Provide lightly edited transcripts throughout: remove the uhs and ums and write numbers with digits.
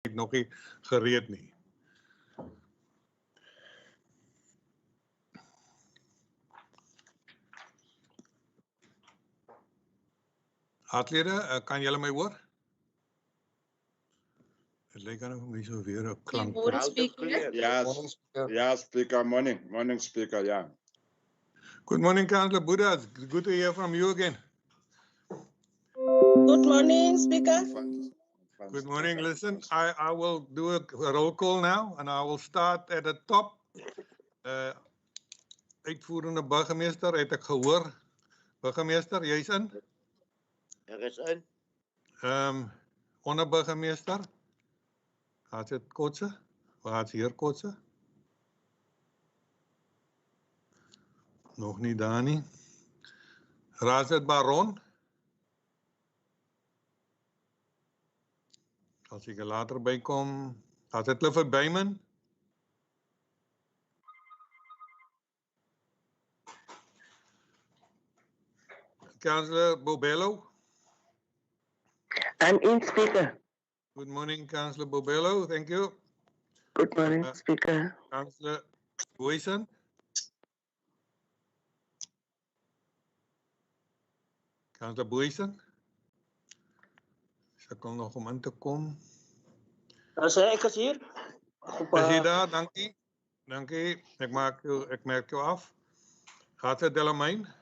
nog nie gereed nie. Raadlede, kan julle my hoor? Het lyk aan my so weer 'n klank. Yes, Speaker. Morning, Speaker. Yeah. Good morning, Councillor Buddha. It's good to hear from you again. Good morning, Speaker. Good morning. Listen, I will do a roll call now, and I will start at the top. Uitvoerende burgemeester, het ek gehoor. Burgemeester, jy's in? Ek is in. Onderburgemeester, gaat het Kotse? Gaat hier Kotse? Nog niet daar nie. Raadslid Baron. Als ik er later bij kom, gaat het Clifford Byman? Councillor Bobello. I'm in, Speaker. Good morning, Councillor Bobello. Thank you. Good morning, Speaker. Councillor Boyson. Councillor Boyson. Sukkel nog om in te kom. Ek is hier. Is jy daar? Dankie. Dankie. Ek merk jou af. Gaat het Delamijn?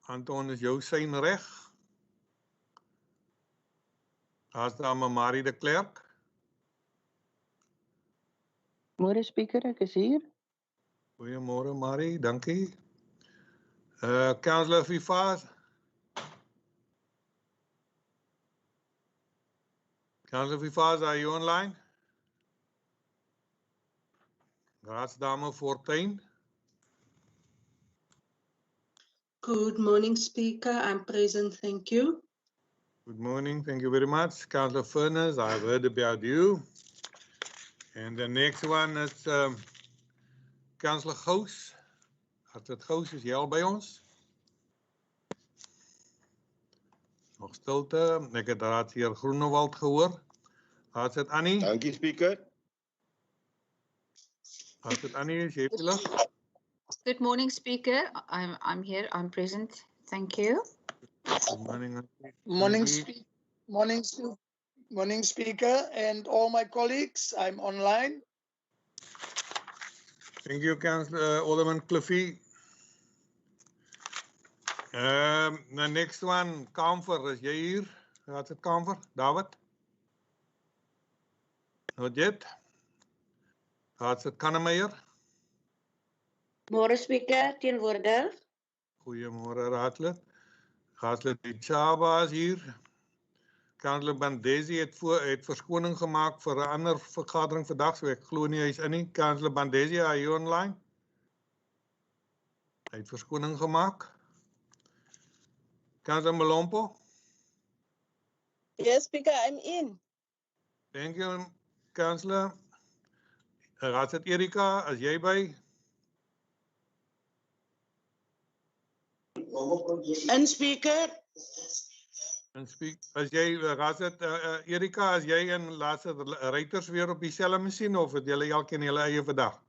Anton, is jou sein reg? As daar Marie de Klerk. Môre, Speaker, ek is hier. Goeiemôre Marie, dankie. Councillor Vivaz. Councillor Vivaz, are you online? Raadsdame Fortuin. Good morning, Speaker. I'm present. Thank you. Good morning. Thank you very much. Councillor Furness, I've heard about you. And the next one is Councillor Gous. Hartwig Gous, is jy al by ons? Nog stilte. Ek het raadsheer Groenewald gehoor. Raadslid Annie. Dankie, Speaker. Raadslid Annie, is jy terug? Good morning, Speaker. I'm here. I'm present. Thank you. Good morning. Morning, Speaker, and all my colleagues. I'm online. Thank you, Councillor Alderman Cliffy. The next one, Kamfer, is jy hier? Raadslid Kamfer, David? Not yet. Raadslid Kannemeyer. Môre, Speaker, teenwoordig. Goeiemôre raadslid. Raadslid Chaba is hier. Councillor Bandesi het verskoning gemaak vir 'n ander vergadering vandag, so ek glo nie hy is in nie. Councillor Bandesi, are you online? Hy het verskoning gemaak. Councillor Malompo. Yes, Speaker, I'm in. Thank you, Councillor. Raadslid Erika, is jy by? En Speaker. En as jy raadslid Erika, as jy en laaste ruiters weer op dieselfde masjien of het julle elkeen julle eie vandag?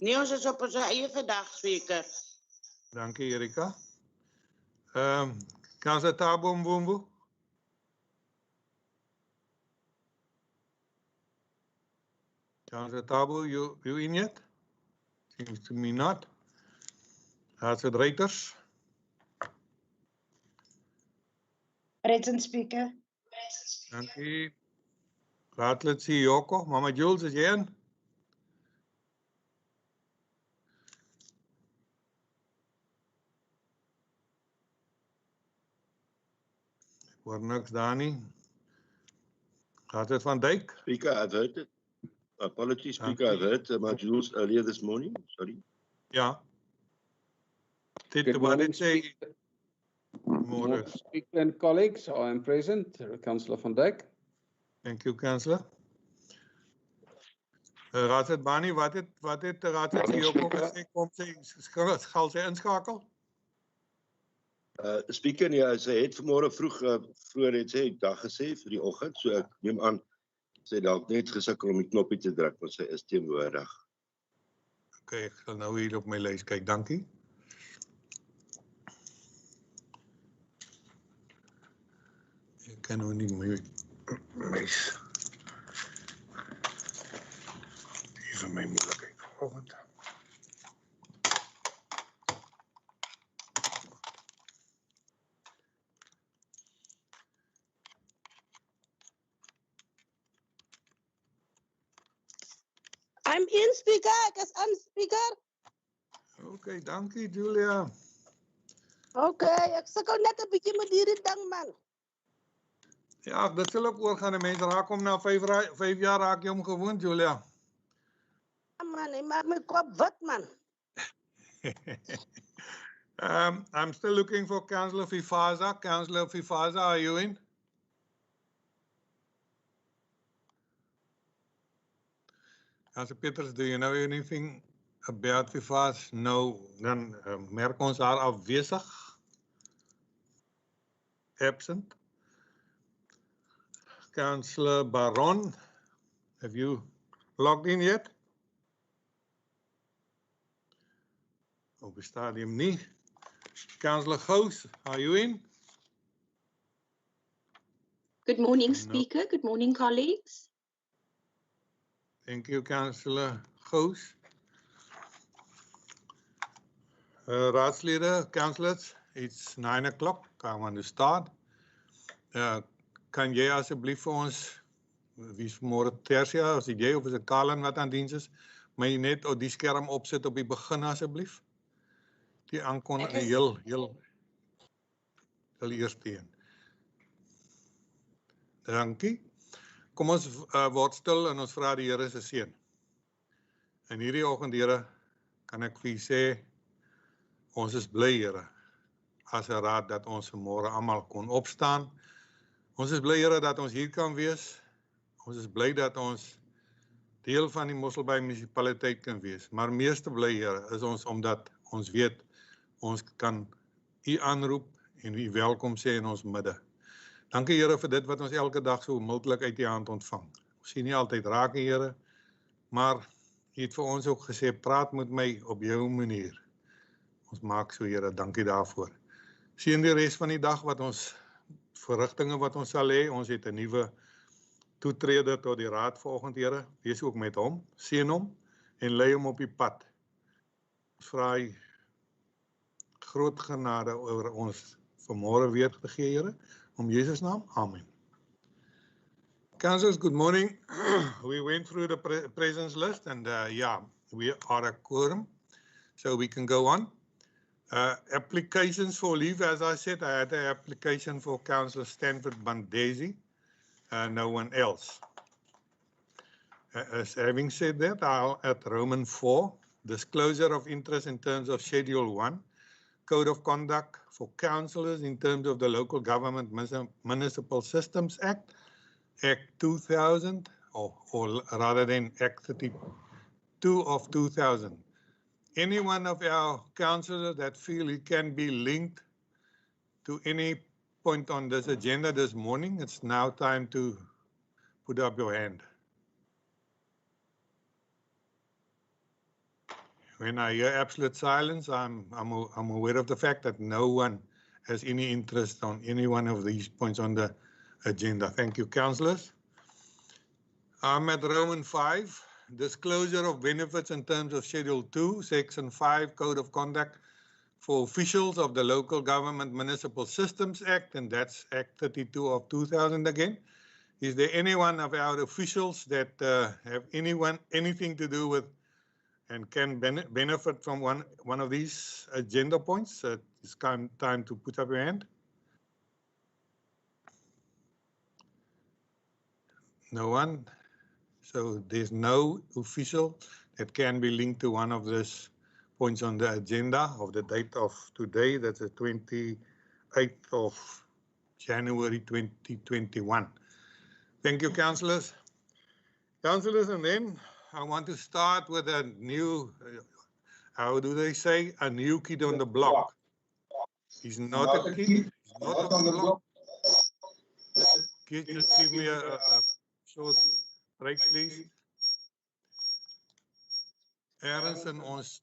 Nee, ons is op ons eie vandag, Speaker. Dankie Erika. Councillor Thabo Mbumbu. Councillor Thabo, you in yet? Seems to me not. Raadslid Reiters. Present, Speaker. Dankie. Raadslid Siyoko. Mama Jules, is jy in? Ek hoor niks daar nie. Raadslid Van Dijk. Speaker, I've heard it. Apologies, Speaker, I've heard about Jules earlier this morning. Sorry. Ja. Good morning, Speaker and colleagues. I am present. Councillor Van Dijk. Thank you, Councillor. Raadslid Bani, wat het Raadslid Siyoko gesê? Kom sy inskakel? Speaker, ja, sy het vanmôre vroeër het sy dag gesê vir die oggend, so ek neem aan sy dalk net gesukkel om die knoppie te druk, want sy is teenwoordig. Okay, ek sal nou hier op my lys kyk, dankie. Ek kan nou nie my even my moeilikheid vanoggend. I'm in, speaker. Ek is aan, speaker. Okay, dankie Julia. Okay, ek sukkel net 'n bietjie met hierdie ding, man. Ja, dit sal ook oorgaan. Die mense raak om na 5 jaar raak jy om gewoond, Julia. Ja, man, hy maak my kop wit, man. I'm still looking for Councillor Fifaza. Councillor Fifaza, are you in? Councillor Peters, do you know anything about Fifaza? No, dan merk ons haar afwesig. Absent. Councillor Baron, have you logged in yet? Op die stadium nie. Councillor Gous, are you in? Good morning, Speaker. Good morning, colleagues. Thank you, Councillor Gous. Raadslede, councillors, it's 9 o'clock. I want to start. Kan jy asseblief vir ons, wie is vanmôre Tersia, as jy of is dit Kalen wat aan diens is, my net op die skerm opsit op die begin asseblief? Die aankondiging heel eerste een. Dankie. Kom ons word stil en ons vra die Here se seën. En hierdie oggend, Here, kan ek vir u sê, ons is bly, Here, as 'n raad dat ons vanmôre almal kon opstaan. Ons is bly, Here, dat ons hier kan wees. Ons is bly dat ons deel van die Mossel Municipality kan wees. Maar meeste bly, Here, is ons omdat ons weet, ons kan u aanroep en u welkom sê in ons midde. Dankie, Here, vir dit wat ons elke dag so mildelik uit u hand ontvang. Ons sien nie altyd raak, Here, maar u het vir ons ook gesê, praat met my op jou manier. Ons maak so, Here, dankie daarvoor. Sien die res van die dag wat ons verrigtinge wat ons sal hê. Ons het 'n nuwe toetreder tot die raad vanoggend, Here. Wees ook met hom, seën hom en lei hom op die pad. Ons vra u groot genade oor ons vanmôre weer te gee, Here. Om Jesus naam, amen. Councillors, good morning. We went through the presence list and yeah, we are a quorum, so we can go on. Applications for leave, as I said, I had an application for Councillor Stanford Bandesi, no one else. As having said that, I'll at Roman 4, disclosure of interest in terms of Schedule 1, Code of Conduct for Councillors in terms of the Local Government Municipal Systems Act, Act 2000, or rather than Act 32 of 2000. Any one of our councillors that feel it can be linked to any point on this agenda this morning, it's now time to put up your hand. When I hear absolute silence, I'm aware of the fact that no one has any interest on any one of these points on the agenda. Thank you, councillors. I'm at Roman 5, disclosure of benefits in terms of Schedule 2, Section 5, Code of Conduct for officials of the Local Government Municipal Systems Act, and that's Act 32 of 2000 again. Is there anyone of our officials that have anything to do with and can benefit from one of these agenda points? It's time to put up your hand. No one. So there's no official that can be linked to one of these points on the agenda of the date of today. That's the 28th of January 2021. Thank you, councillors. Councillors, and then I want to start with a new, how do they say, a new kid on the block. He's not a kid. He's not on the block. Just give me a short break, please. Ergens in ons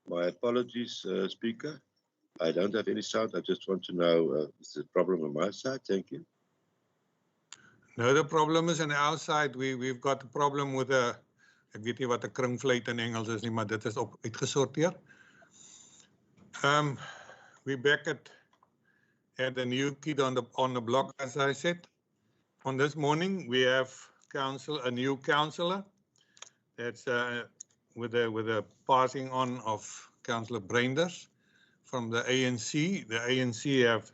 My apologies, Speaker. I don't have any sound. I just want to know, is there a problem on my side? Thank you. no, the problem is on our side. We've got a problem with a, ek weet nie wat 'n kringfluit in Engels is nie, maar dit is op uitgesorteer. We're back at the new kid on the block, as I said. On this morning, we have a new councillor. That's with the passing on of Councillor Breinders from the ANC. The ANC have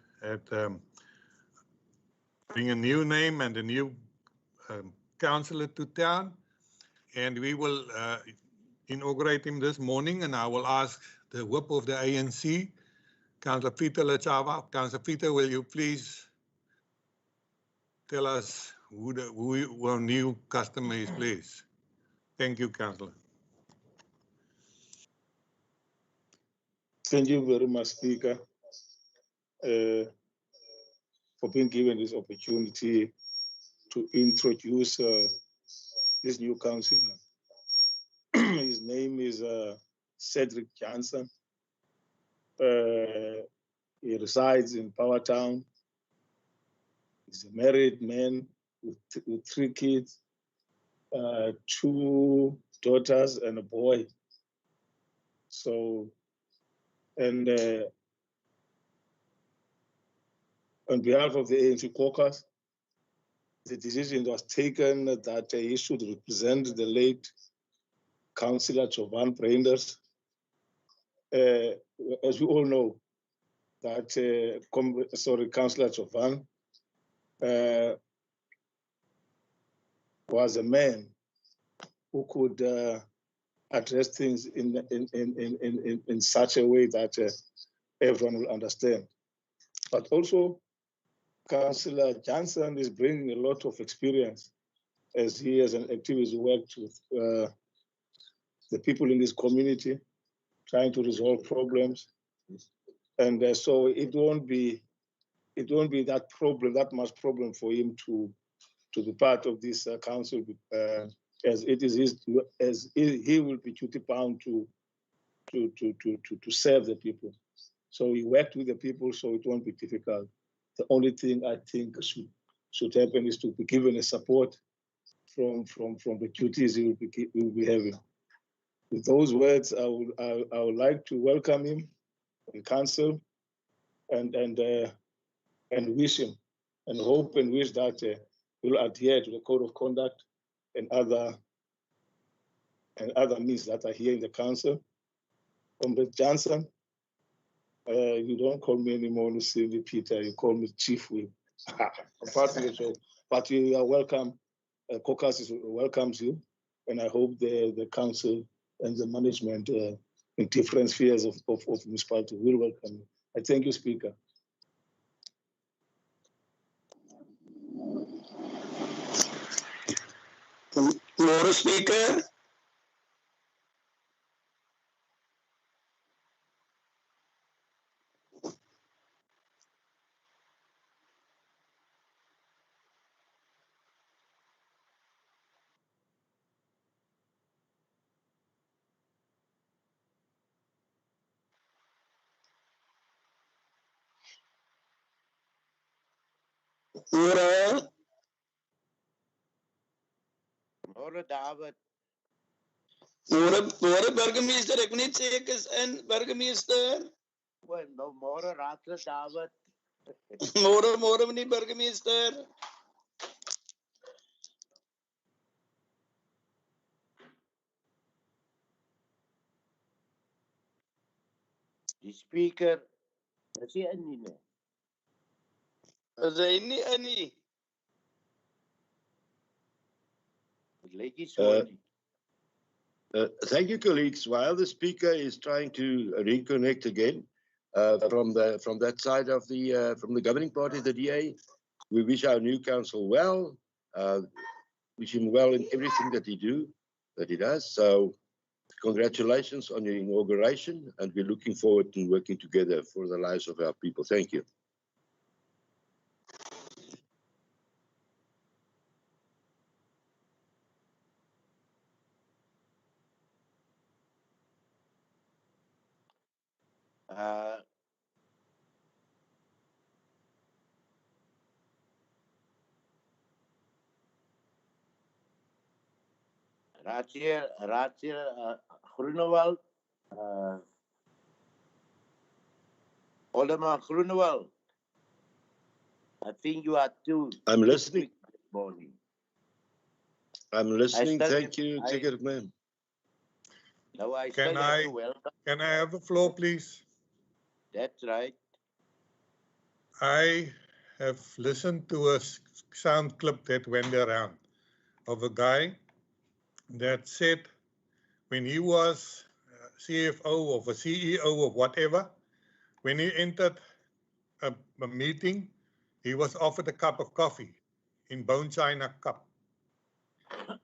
bring a new name and a new councillor to town, and we will inaugurate him this morning. And I will ask the whip of the ANC, Councillor Peter Lechava. Councillor Peter, will you please tell us who our new customer is, please? Thank you, Councillor. Thank you very much, Speaker, for being given this opportunity to introduce this new councillor. His name is Cedric Johnson. He resides in Powertown. He's a married man with 3 kids, 2 daughters and a boy. So, and on behalf of the ANC caucus, the decision was taken that he should represent the late Councillor Jovan Breinders. As we all know, that Councillor Jovan was a man who could address things in such a way that everyone will understand. But also, Councillor Johnson is bringing a lot of experience as he as an activist worked with the people in this community, trying to resolve problems. And so it won't be that much problem for him to be part of this council, as it is he will be duty bound to serve the people. So he worked with the people, so it won't be difficult. The only thing I think should happen is to be given a support from the duties he will be having. With those words, I would like to welcome him in council and wish him and hope and wish that he will adhere to the code of conduct and other means that are here in the council. Comrade Johnson, you don't call me anymore Lucinda Peter, you call me Chief Whip. Apart from the show, but you are welcome. Caucus welcomes you, and I hope the council and the management in different spheres of municipality will welcome you. I thank you, Speaker. More Speaker. More. Môre David. Môre burgemeester, ek moet net sê ek is in burgemeester. Nou môre raadslid David. Môre meneer burgemeester. Die speaker Is hy in nie? Is hy nie in nie? Dit lyk nie so nie. Thank you, colleagues. While the speaker is trying to reconnect again from that side of from the governing party, the DA, we wish our new council well. Wish him well in everything that he does. So, congratulations on your inauguration, and we're looking forward to working together for the lives of our people. Thank you. Raadsheer Groenewald, Alderman Groenewald, I think you are too. I'm listening. This morning. I'm listening. Thank you, Executive Man. No, I Can still have to welcome. Can I have the floor, please? That's right. I have listened to a sound clip that went around of a guy that said when he was CFO of a CEO of whatever, when he entered a meeting, he was offered a cup of coffee in bone china cup.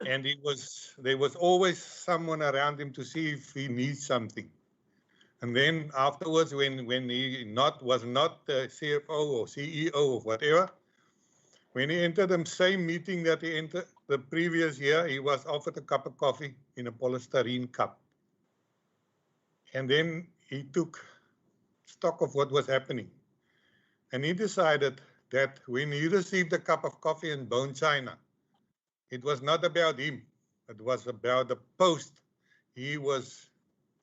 And there was always someone around him to see if he needs something. And then afterwards, when he was not the CFO or CEO of whatever, when he entered the same meeting that he entered the previous year, he was offered a cup of coffee in a polystyrene cup. And then he took stock of what was happening. And he decided that when he received a cup of coffee in bone china, it was not about him. It was about the post he was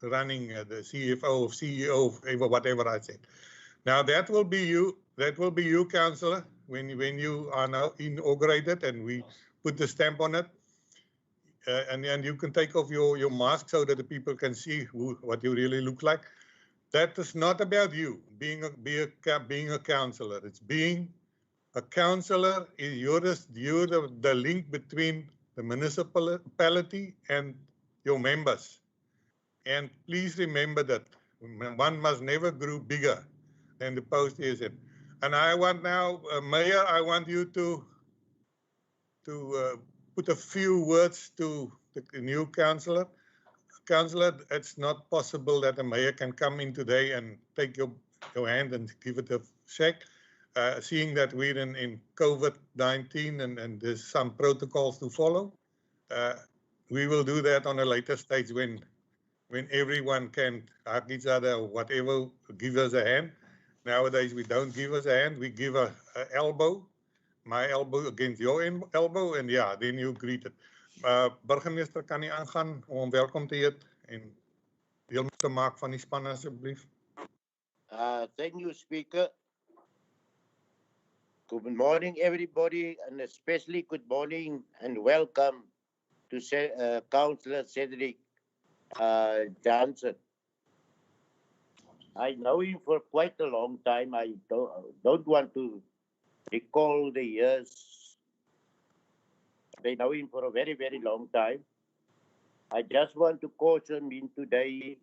running, the CFO, CEO, whatever I said. Now that will be you. That will be you, Councillor, when you are now inaugurated and we put the stamp on it. And you can take off your mask so that the people can see what you really look like. That is not about you being a councillor. It's being a councillor. You're the link between the municipality and your members. And please remember that one must never grow bigger than the post is in. And I want now, Mayor, I want you to put a few words to the new councillor. Councillor, it's not possible that a mayor can come in today and take your hand and give it a shake. Seeing that we're in COVID-19 and there's some protocols to follow, we will do that on a later stage when everyone can hug each other or whatever, give us a hand. Nowadays, we don't give us a hand, we give a elbow, my elbow against your elbow, and yeah, then you greet it. Burgemeester, kan u aangaan om hom welkom te heet en deel te maak van die span asseblief? Thank you, Speaker. Good morning, everybody, and especially good morning and welcome to Councillor Cedric Johnson. I know him for quite a long time. I don't want to recall the years. I know him for a very, very long time. I just want to caution him today.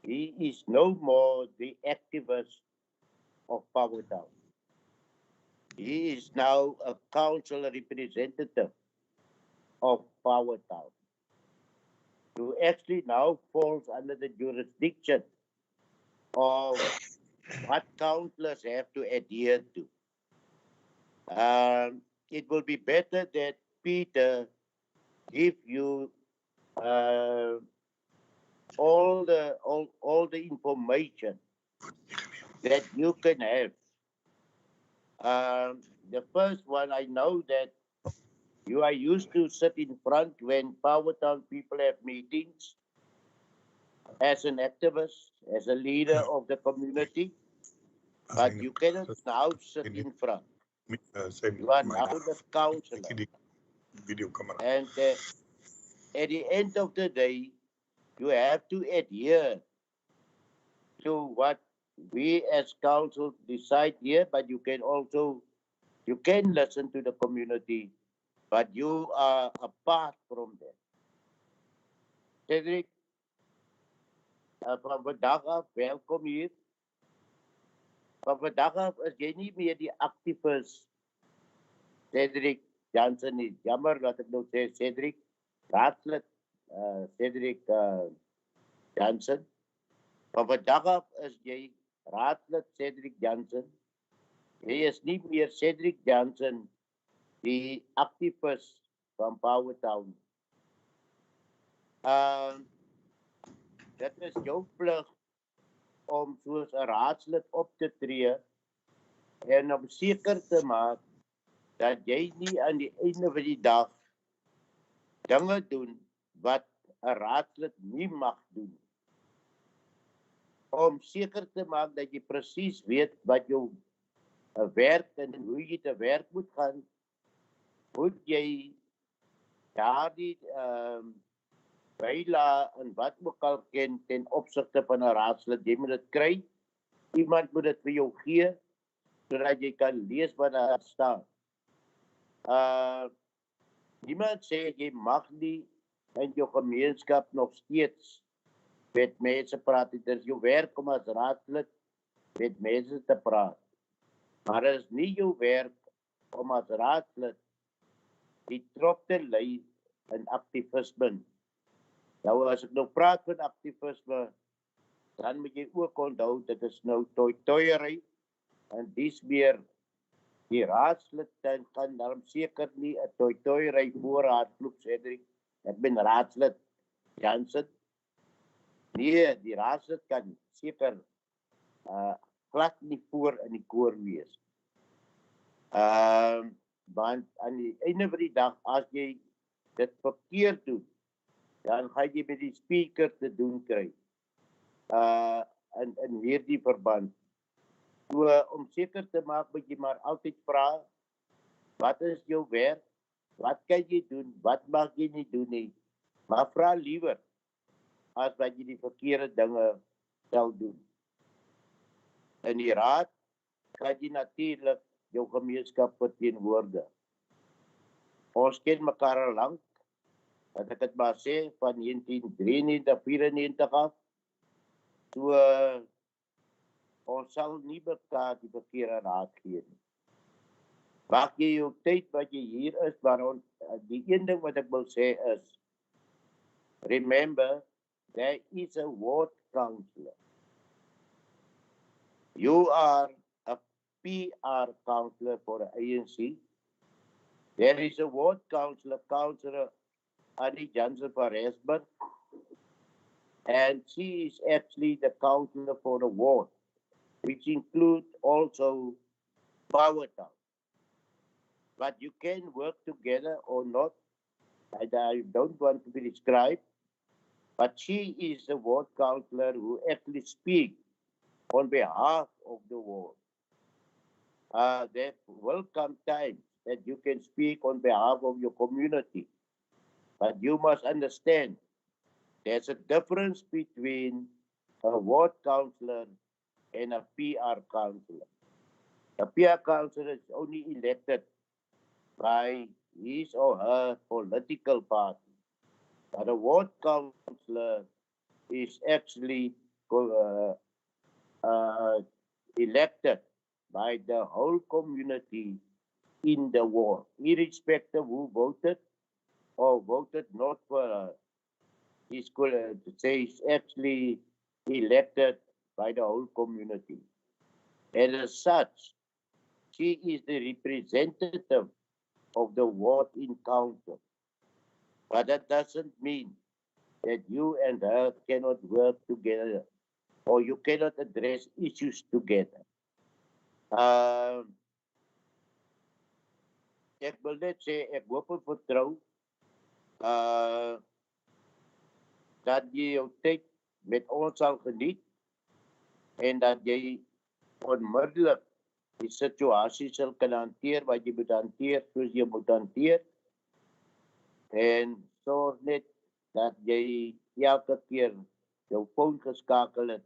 He is no more the activist of Power Town. He is now a council representative of Power Town, who actually now falls under the jurisdiction of what councillors have to adhere to. It will be better that Peter give you all the information that you can have. The first one, I know that you are used to sit in front when Power Town people have meetings as an activist, as a leader of the community, but you cannot now sit in front. You are now the councillor. And at the end of the day, you have to adhere to what we as council decide here, but you can listen to the community, but you are apart from them. Cedric, van vandaag af, welkom hier. Van vandaag af is jy nie meer die activist Cedric Johnson nie. Jammer dat ek nou sê Cedric, raadslid Cedric Johnson. Van vandaag af is jy raadslid Cedric Johnson. Jy is nie meer Cedric Johnson, die activist van Powertown. Dit is jou plig om soos 'n raadslid op te tree en om seker te maak dat jy nie aan die einde van die dag dinge doen wat 'n raadslid nie mag doen. Om seker te maak dat jy presies weet wat jou werk en hoe jy te werk moet gaan, moet jy daardie bylae en wat ook al ken ten opsigte van 'n raadslid. Jy moet dit kry. Iemand moet dit vir jou gee sodat jy kan lees wat daar staan. Niemand sê jy mag nie in jou gemeenskap nog steeds met mense praat. Dit is jou werk om as raadslid met mense te praat. Maar dit is nie jou werk om as raadslid die trop te lei in aktivisme. Nou as ek nou praat van aktivisme, dan moet jy ook onthou dit is nou toeiery en dis meer die raadslid kan daarom seker nie 'n toeiery voorraadklub Cedric. Ek ben raadslid Johnson. Nee, die raadslid kan seker glad nie voor in die koor wees. Want aan die einde van die dag, as jy dit verkeerd doen, dan gaan jy met die speaker te doen kry. In hierdie verband. So, om seker te maak, moet jy maar altyd vra, wat is jou werk? Wat kan jy doen? Wat mag jy nie doen nie? Maar vra liewer, as wat jy die verkeerde dinge sal doen. In die raad, kan jy natuurlik jou gemeenskap verteenwoordig. Ons ken mekaar al lank, wat ek het maar sê, van 1993-94 af. So, ons sal nie mekaar die verkeerde raad gee nie. Maak jy jou tyd wat jy hier is, maar die een ding wat ek wil sê is, remember, there is a ward councillor. You are a PR councillor for the ANC. There is a ward councillor, Councillor Annie Johnson for Rensburg, and she is actually the councillor for the ward, which includes also Powertown. But you can work together or not, and I don't want to be described, but she is the ward councillor who actually speaks on behalf of the ward. There will come times that you can speak on behalf of your community, but you must understand there's a difference between a ward councillor and a PR councillor. A PR councillor is only elected by his or her political party, but a ward councillor is actually elected by the whole community in the ward, irrespective who voted or voted not for her. He's actually elected by the whole community. And as such, she is the representative of the ward in council. But that doesn't mean that you and her cannot work together or you cannot address issues together. Ek wil net sê, ek hoop en vertrou dat jy jou tyd met ons sal geniet en dat jy onmiddellik die situasie sal kan hanteer wat jy moet hanteer soos jy moet hanteer en sorg net dat jy elke keer jou foon geskakel het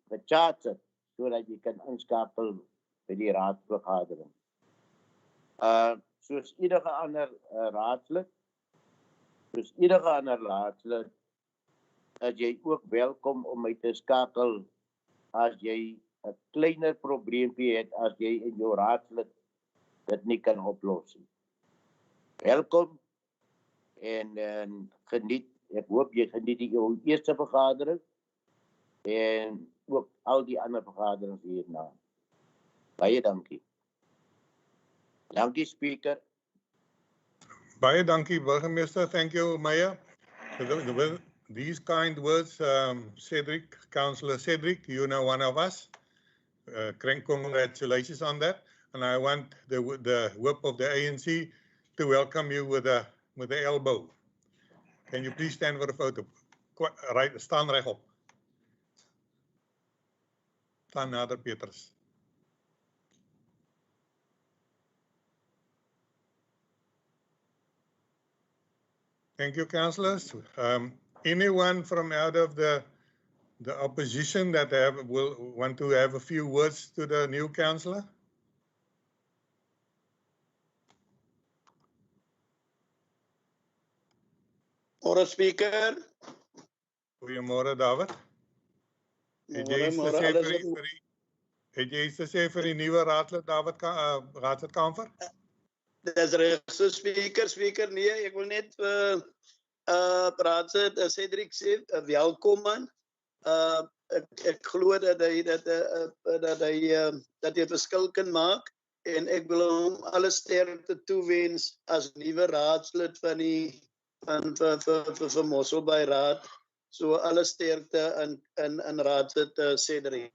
gechat sit sodat jy kan inskakel by die raadsvergadering. Soos enige ander raadslid, is jy ook welkom om my te skakel as jy 'n kleiner probleempie het as jy in jou raadslid dit nie kan oplos nie. Welkom en geniet. Ek hoop jy geniet jou eerste vergadering en ook al die ander vergaderings hierna. Baie dankie. Dankie, Speaker. Baie dankie, burgemeester. Thank you, Mayor. With these kind words, Cedric, Councillor Cedric, you know one of us. Congratulations on that. And I want the whip of the ANC to welcome you with the elbow. Can you please stand for a photo? Right, staan regop. Staan nader, Petrus. Thank you, councillors. Anyone from out of the opposition that will want to have a few words to the new councillor? Môre Speaker. Goeiemôre, David. Het jy iets te sê vir die nuwe raadslid David raadslid Kamfer? Dis reg, so Speaker, nee, ek wil net raadslid Cedric sê welkom man. Ek glo dat hy 'n verskil kan maak en ek wil hom alle sterkte toewens as nuwe raadslid van Mossel by Raad. So alle sterkte in raadslid Cedric.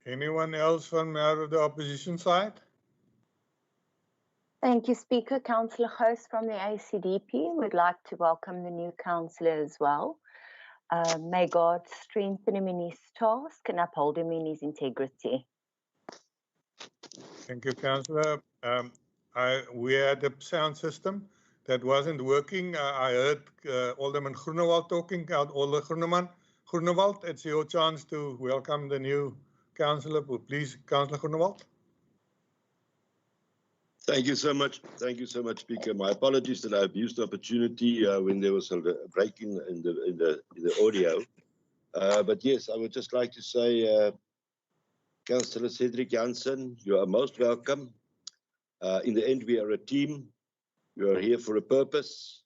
Anyone else from out of the opposition side? Thank you, Speaker. Councillor Host from the ACDP would like to welcome the new councillor as well. May God strengthen him in his task and uphold him in his integrity. Thank you, Councillor. We had a sound system that wasn't working. I heard Alderman Groenewald talking. Alder Groenewald, it's your chance to welcome the new councillor. Please, Councillor Groenewald. Thank you so much. Thank you so much, Speaker. My apologies that I abused the opportunity when there was a break in the audio. But yes, I would just like to say, Councillor Cedric Jansen, you are most welcome. In the end, we are a team. We are here for a purpose.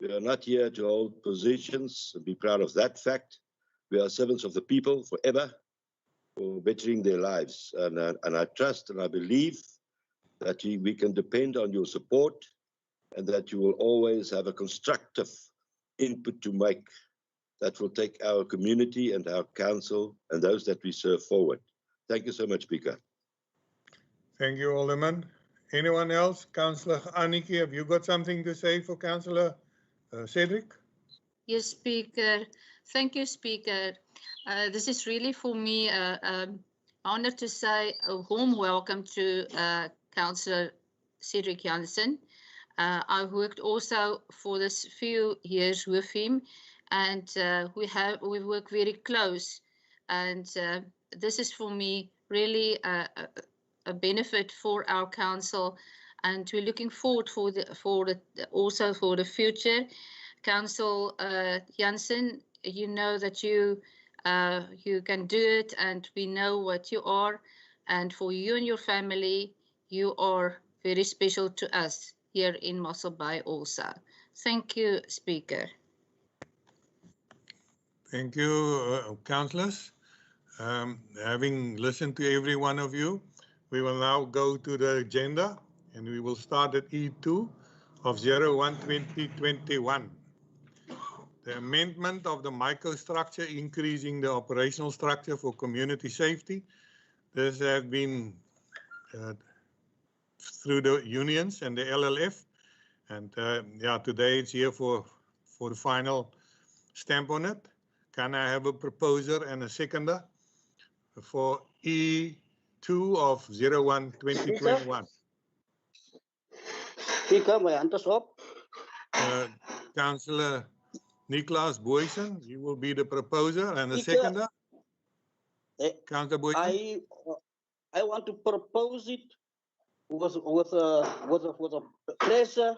We are not here to hold positions and be proud of that fact. We are servants of the people forever, for bettering their lives. And I trust and I believe that we can depend on your support and that you will always have a constructive input to make that will take our community and our council and those that we serve forward. Thank you so much, Speaker. Thank you, Alderman. Anyone else? Councillor Anneke, have you got something to say for Councillor Cedric? Yes, Speaker. Thank you, Speaker. This is really for me an honor to say a warm welcome to Councillor Cedric Jansen. I worked also for this few years with him, and we work very close. And this is for me really a benefit for our council, and we're looking forward also for the future. Council Jansen, you know that you can do it, and we know what you are, and for you and your family, you are very special to us here in Mossel Bay also. Thank you, Speaker. Thank you, councillors. Having listened to every one of you, we will now go to the agenda, and we will start at E2 of 01/2021. The amendment of the microstructure increasing the operational structure for community safety. This has been through the unions and the LLF, and yeah, today it's here for the final stamp on it. Can I have a proposer and a seconder for E2 of 01/2021? Speaker, my hand is up. Councillor Nicholas Boysen, you will be the proposer, and the Speaker, seconder, Councillor Boysen. I want to propose it with a pressure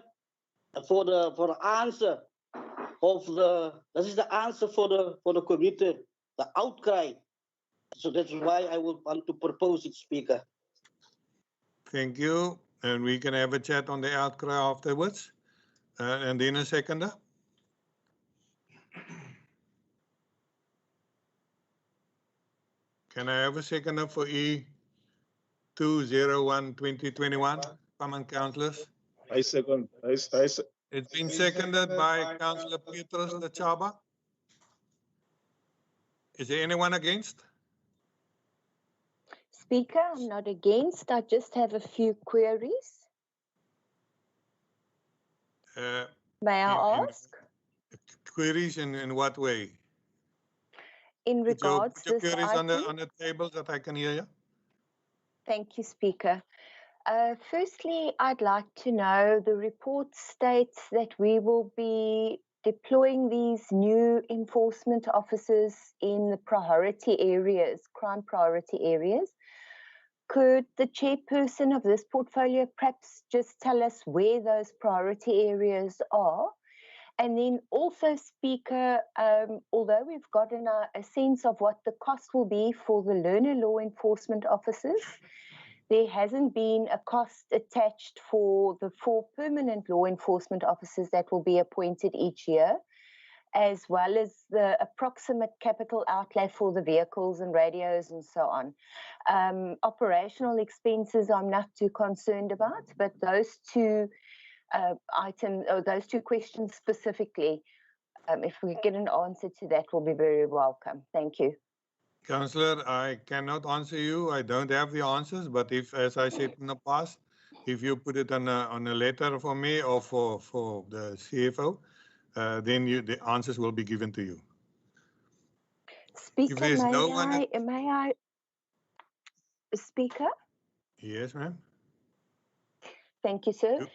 for the answer of this is the answer for the committee, the outcry. So that's why I would want to propose it, Speaker. Thank you, and we can have a chat on the outcry afterwards. And then a seconder. Can I have a seconder for E201-2021? Come on, councillors. I second. It's been seconded by Councillor Petrus Lachaba. Is there anyone against? Speaker, I'm not against. I just have a few queries. May I ask? Queries in what way? In regards to this queries item? on the table that I can hear you. Thank you, Speaker. Firstly, I'd like to know, the report states that we will be deploying these new enforcement officers in the priority areas, crime priority areas. Could the chairperson of this portfolio perhaps just tell us where those priority areas are? And then also, Speaker, although we've gotten a sense of what the cost will be for the learner law enforcement officers, there hasn't been a cost attached for the 4 permanent law enforcement officers that will be appointed each year, as well as the approximate capital outlay for the vehicles and radios and so on. Operational expenses I'm not too concerned about, but those two items, or those two questions specifically, if we get an answer to that, will be very welcome. Thank you. Councillor, I cannot answer you. I don't have the answers, but if, as I said in the past, if you put it on a letter for me or for the CFO, then the answers will be given to you. Speaker, may I, Speaker? Yes, ma'am. Thank you, sir.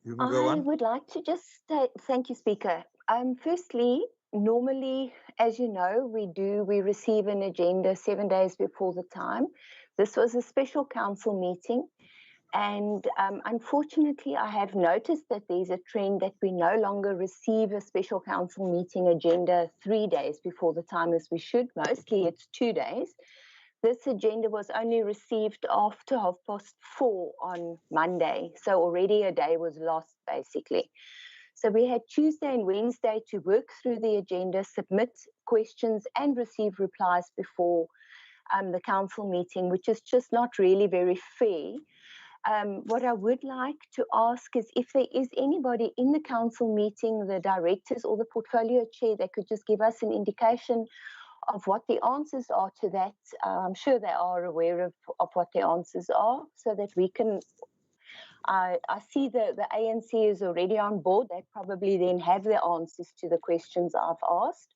You can go on. I would like to just say, thank you, Speaker. Firstly, normally, as you know, we receive an agenda 7 days before the time. This was a special council meeting. And unfortunately, I have noticed that there's a trend that we no longer receive a special council meeting agenda 3 days before the time as we should. Mostly it's 2 days. This agenda was only received after 4:30 on Monday. So already a day was lost, basically. So we had Tuesday and Wednesday to work through the agenda, submit questions and receive replies before the council meeting, which is just not really very fair. What I would like to ask is if there is anybody in the council meeting, the directors or the portfolio chair, that could just give us an indication of what the answers are to that. I'm sure they are aware of what the answers are, so that we can, I see the ANC is already on board. They probably then have the answers to the questions I've asked.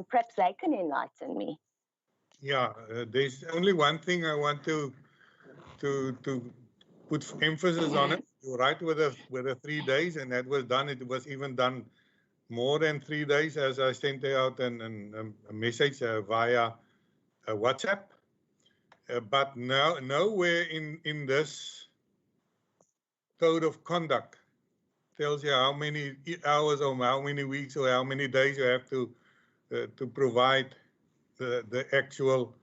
Perhaps they can enlighten me. Yeah, there's only one thing I want to put emphasis on it. You're right with the 3 days, and that was done. It was even done more than 3 days, as I sent out a message via WhatsApp. But nowhere in this code of conduct tells you how many hours or how many weeks or how many days you have to provide the actual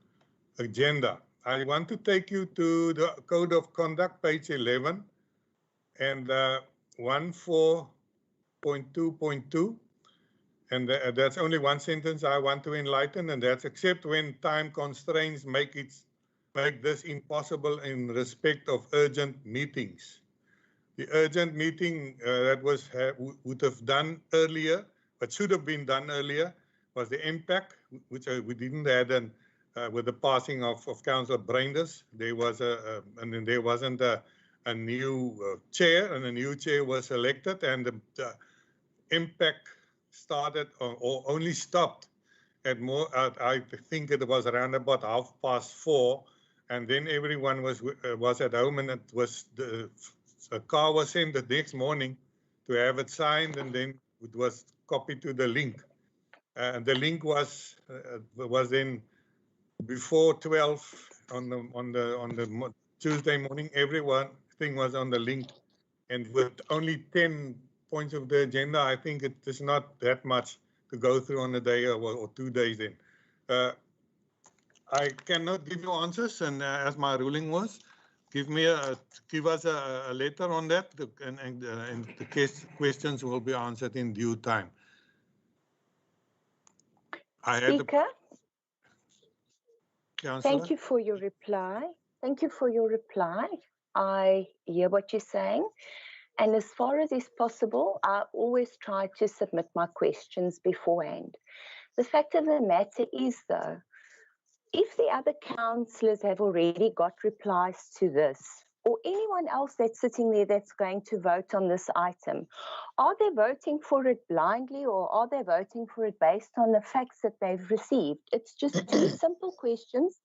agenda. I want to take you to the code of conduct, page 11, and 14.2.2. And that's only one sentence I want to enlighten, and that's except when time constraints make this impossible in respect of urgent meetings. The urgent meeting that would have done earlier, but should have been done earlier, was the impact, which we didn't add with the passing of Councillor Breinders. There was and then there wasn't a new chair, and a new chair was elected, and the impact started or only stopped at I think it was around about 4:30, and then everyone was at home, and it was a car was sent the next morning to have it signed, and then it was copy to the link. The link was then before 12 on the Tuesday morning. Everything was on the link, and with only 10 points of the agenda, I think it is not that much to go through on a day or 2 days. Then I cannot give you answers, and as my ruling was, give us a letter on that, and the questions will be answered in due time. Speaker, Councillor? thank you for your reply. Thank you for your reply. I hear what you're saying. And as far as is possible, I always try to submit my questions beforehand. The fact of the matter is, though, if the other councillors have already got replies to this, or anyone else that's sitting there that's going to vote on this item, are they voting for it blindly, or are they voting for it based on the facts that they've received? It's just two simple questions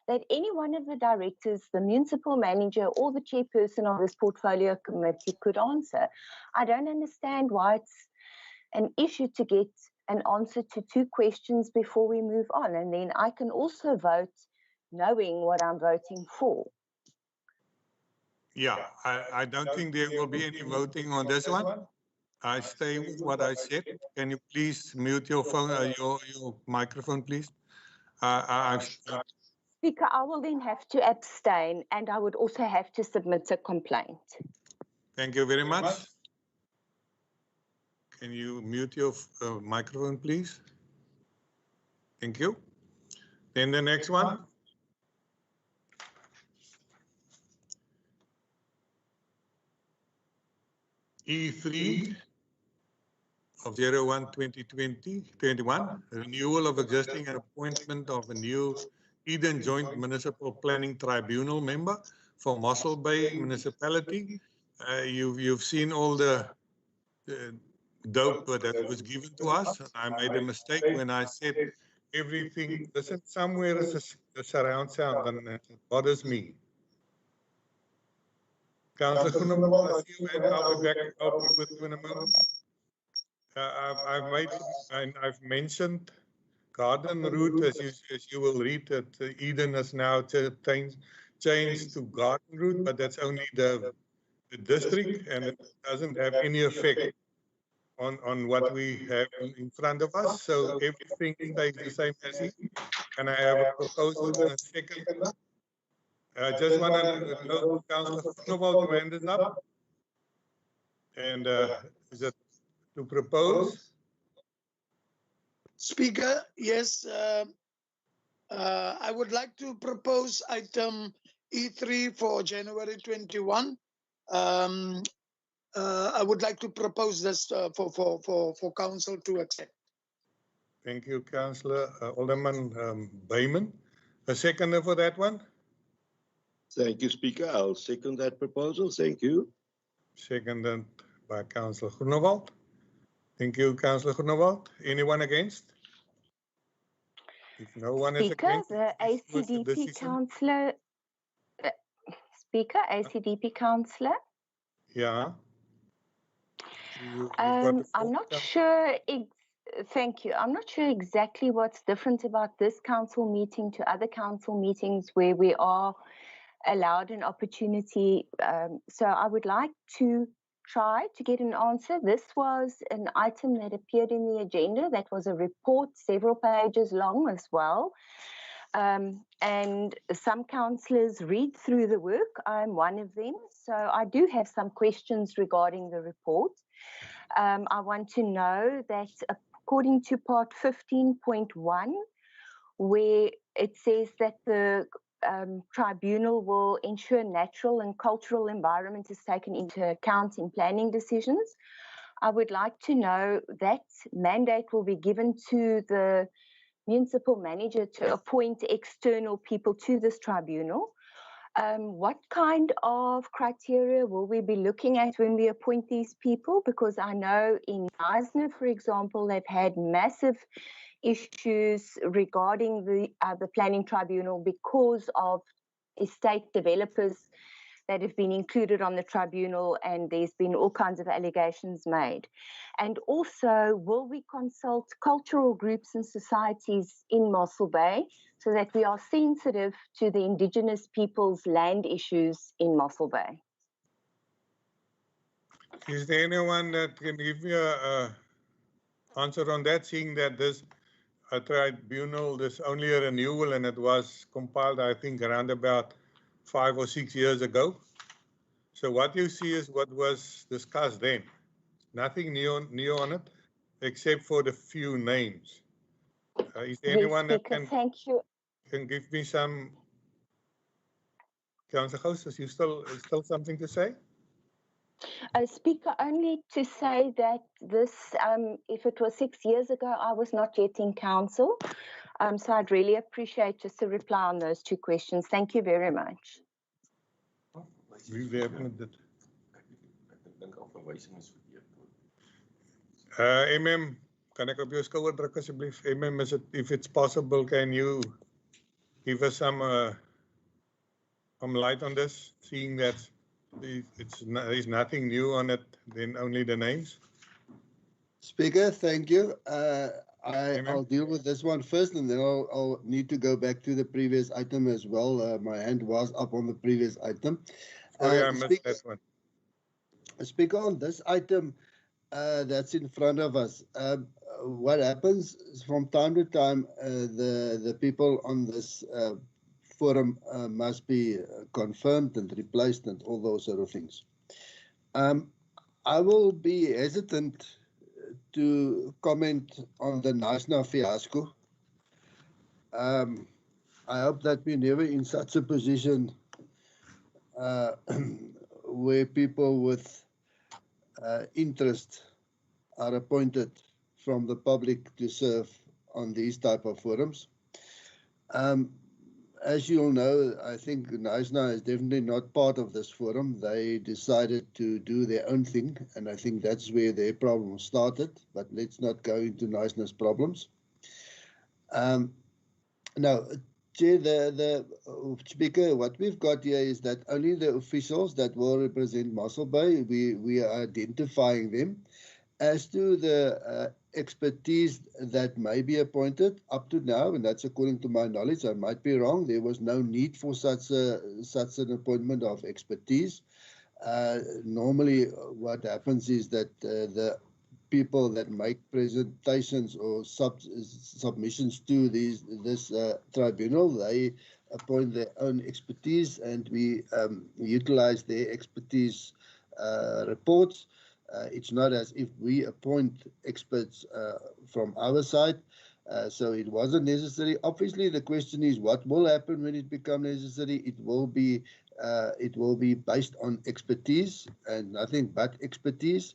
that any one of the directors, the municipal manager, or the chairperson of this portfolio committee could answer. I don't understand why it's an issue to get an answer to two questions before we move on, and then I can also vote knowing what I'm voting for. Yeah, I don't think there will be any voting on this one. I stay with what I said. Can you please mute your phone, your microphone, please? Speaker, I will then have to abstain, and I would also have to submit a complaint. Thank you very much. Can you mute your microphone, please? Thank you. Then the next one. E3 of 01/2020-21, renewal of existing and appointment of a new Eden Joint Municipal Planning Tribunal member for Mossel Bay Municipality. You've seen all the dope that was given to us. I made a mistake when I said everything. Listen, somewhere is a surround sound, and it bothers me. Councillor Groenewald, I see you, and I'll be back with you in a moment. I've mentioned garden route, as you will read, that Eden has now changed to garden route, but that's only the district, and it doesn't have any effect on what we have in front of us. So everything stays the same as it. And I have a proposal and a second. I just want to know, Councillor Groenewald, your hand is up. And is it to propose? Speaker, yes, I would like to propose item E3 for January 21. I would like to propose this for council to accept. Thank you, Councillor Alderman Bayman. A seconder for that one? Thank you, Speaker. I'll second that proposal. Thank you. Seconded by Councillor Groenewald. Thank you, Councillor Groenewald. Anyone against? If no one is Speaker, against, the ACDP councillor. Speaker, ACDP councillor. Yeah. I'm not sure. Thank you. I'm not sure exactly what's different about this council meeting to other council meetings where we are allowed an opportunity. So I would like to try to get an answer. This was an item that appeared in the agenda. That was a report, several pages long as well. And some councillors read through the work. I'm one of them. So I do have some questions regarding the report. I want to know that according to part 15.1, where it says that the tribunal will ensure natural and cultural environment is taken into account in planning decisions, I would like to know that mandate will be given to the municipal manager to appoint external people to this tribunal. What kind of criteria will we be looking at when we appoint these people? Because I know in Eisner, for example, they've had massive issues regarding the planning tribunal because of estate developers that have been included on the tribunal, and there's been all kinds of allegations made. And also, will we consult cultural groups and societies in Mossel Bay so that we are sensitive to the Indigenous people's land issues in Mossel Bay? Is there anyone that can give me a answer on that, seeing that this tribunal, there's only a renewal and it was compiled, I think, around about 5 or 6 years ago. So what you see is what was discussed then. Nothing new on it, except for the few names. Is there anyone that can give me some? Councillor Gous, is you still something to say? Speaker, only to say that this, if it was 6 years ago, I was not yet in council. So I'd really appreciate just a reply on those two questions. Thank you very much. MM, kan ek op jou skouer druk asseblief? MM, if it's possible, can you give us some light on this, seeing that there's nothing new on it, then only the names? Speaker, thank you. I'll deal with this one first, and then I'll need to go back to the previous item as well. My hand was up on the previous item. Sorry, I missed that one. Speaker, on this item that's in front of us, what happens is from time to time, the people on this forum must be confirmed and replaced and all those sort of things. I will be hesitant to comment on the National fiasco. I hope that we're never in such a position where people with interest are appointed from the public to serve on these type of forums. As you all know, I think NISNA is definitely not part of this forum. They decided to do their own thing, and I think that's where their problem started, but let's not go into NISNA's problems. Now, Chair, the Speaker, what we've got here is that only the officials that will represent Mossel Bay, we are identifying them. As to the expertise that may be appointed up to now, and that's according to my knowledge, I might be wrong, there was no need for such an appointment of expertise. Normally, what happens is that the people that make presentations or submissions to this tribunal, they appoint their own expertise, and we utilize their expertise reports. It's not as if we appoint experts from our side, so it wasn't necessary. Obviously, the question is what will happen when it becomes necessary. It will be based on expertise and nothing but expertise.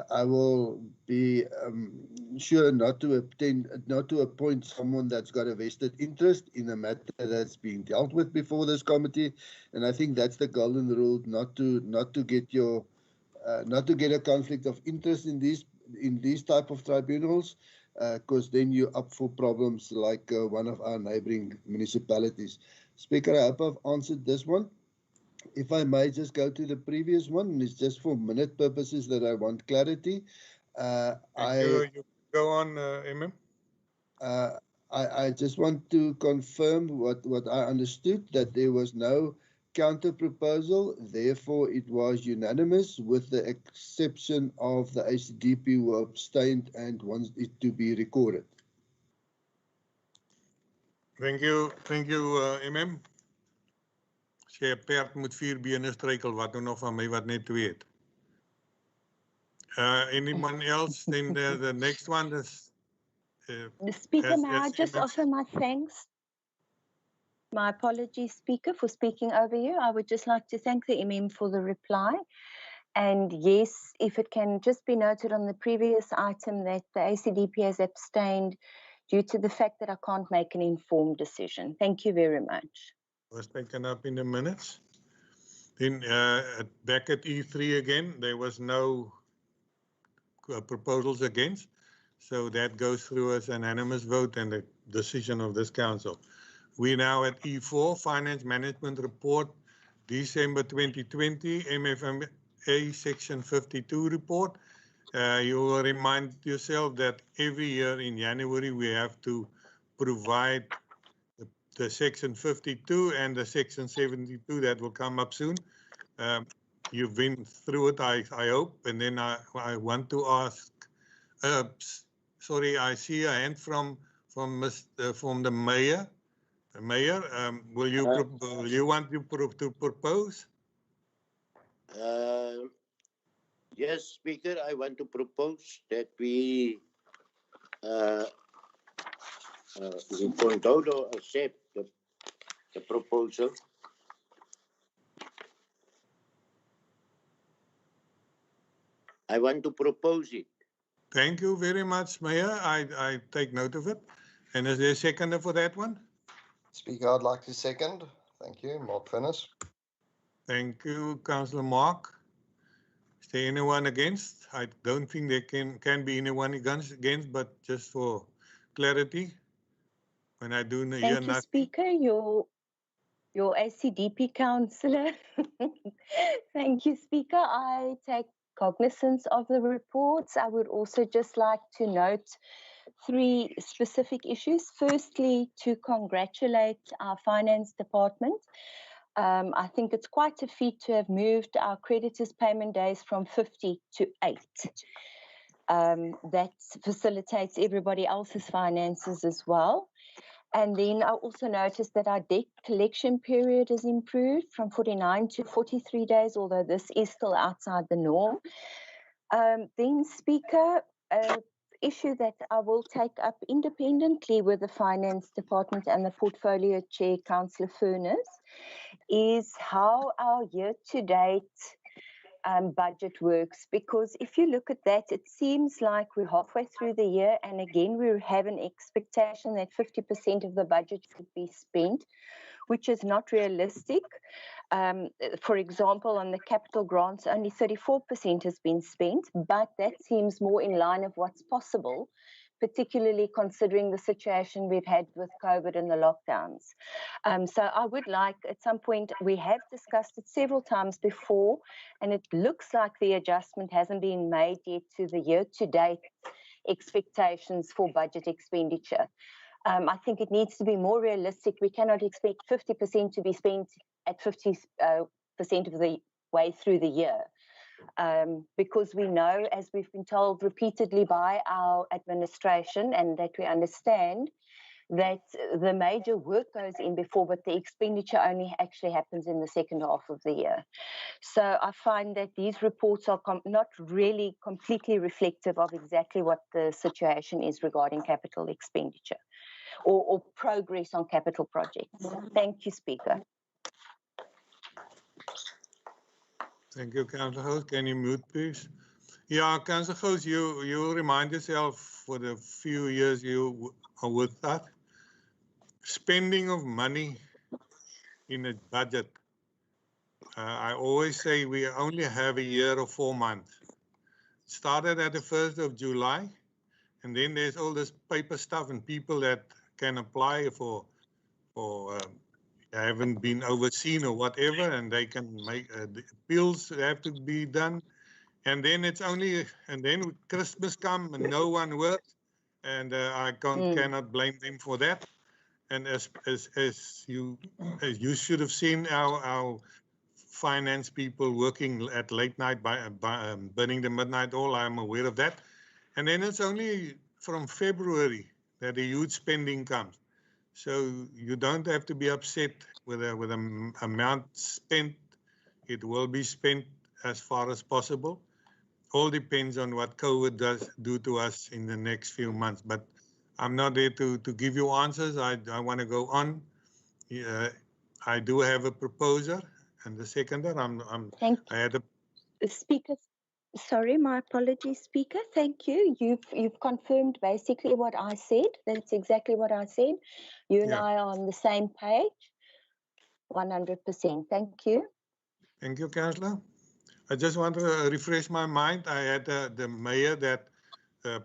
I will be sure not to appoint someone that's got a vested interest in a matter that's being dealt with before this committee, and I think that's the golden rule: not to get a conflict of interest in these type of tribunals, because then you're up for problems like one of our neighbouring municipalities. Speaker, I hope I've answered this one. If I may just go to the previous one, and it's just for minute purposes that I want clarity. You go on, MM. I just want to confirm what I understood, that there was no counter proposal, therefore it was unanimous with the exception of the ACDP who abstained and wants it to be recorded. Thank you, MM. As jy 'n perd moet 4 bene struikel, wat doen nog van my wat net 2 het? Anyone else? Then the next one is... The Speaker, may I just offer my thanks? My apologies, Speaker, for speaking over you. I would just like to thank the MM for the reply. And yes, if it can just be noted on the previous item that the ACDP has abstained due to the fact that I can't make an informed decision. Thank you very much. Was taken up in the minutes. Then back at E3 again, there was no proposals against. So that goes through as an unanimous vote and the decision of this council. We now at E4, Finance Management Report, December 2020 MFMA Section 52 report. You will remind yourself that every year in January we have to provide the Section 52 and the Section 72 that will come up soon. You've been through it, I hope, and then I want to ask. Sorry, I see a hand from the mayor. Mayor, will you want to propose? Yes, Speaker, I want to propose that we point out or accept the proposal. I want to propose it. Thank you very much, Mayor. I take note of it. And is there a seconder for that one? Speaker, I'd like to second. Thank you, Mark Finnis. Thank you, Councillor Mark. Is there anyone against? I don't think there can be anyone against, but just for clarity, when I do hear Thank you, nothing. Speaker. Your ACDP councillor. Thank you, Speaker. I take cognizance of the reports. I would also just like to note 3 specific issues. Firstly, to congratulate our finance department. I think it's quite a feat to have moved our creditors' payment days from 50 to 8. That facilitates everybody else's finances as well. And then I also noticed that our debt collection period has improved from 49 to 43 days, although this is still outside the norm. Then, Speaker, an issue that I will take up independently with the Finance Department and the Portfolio Chair, Councillor Furness, is how our year-to-date budget works, because if you look at that, it seems like we're halfway through the year, and again we have an expectation that 50% of the budget should be spent, which is not realistic. For example, on the capital grants, only 34% has been spent, but that seems more in line of what's possible, particularly considering the situation we've had with COVID and the lockdowns. So I would like, at some point, we have discussed it several times before, and it looks like the adjustment hasn't been made yet to the year-to-date expectations for budget expenditure. I think it needs to be more realistic. We cannot expect 50% to be spent at 50% of the way through the year. Because we know, as we've been told repeatedly by our administration, and that we understand, that the major work goes in before, but the expenditure only actually happens in the second half of the year. So I find that these reports are not really completely reflective of exactly what the situation is regarding capital expenditure or progress on capital projects. Thank you, Speaker. Thank you, Councillor Host. Can you mute, please? Yeah, Councillor Host, you remind yourself for the few years you are with that. Spending of money in a budget. I always say we only have a year or 4 months. It started at the 1st of July, and then there's all this paper stuff and people that can apply for haven't been overseen or whatever, and they can make the bills have to be done, and then it's only, and then Christmas come and no one works, and I cannot blame them for that. And as you should have seen our finance people working at late night by burning the midnight oil, I'm aware of that. And then it's only from February that a huge spending comes. So you don't have to be upset with the amount spent. It will be spent as far as possible. All depends on what COVID does do to us in the next few months. But I'm not there to give you answers. I want to go on. I do have a proposer and the seconder. I had a Speaker. Sorry, my apologies, Speaker. Thank you. You've confirmed basically what I said. That's exactly what I said. You and I are on the same page. 100%. Thank you. Thank you, Councillor. I just want to refresh my mind. I had the mayor that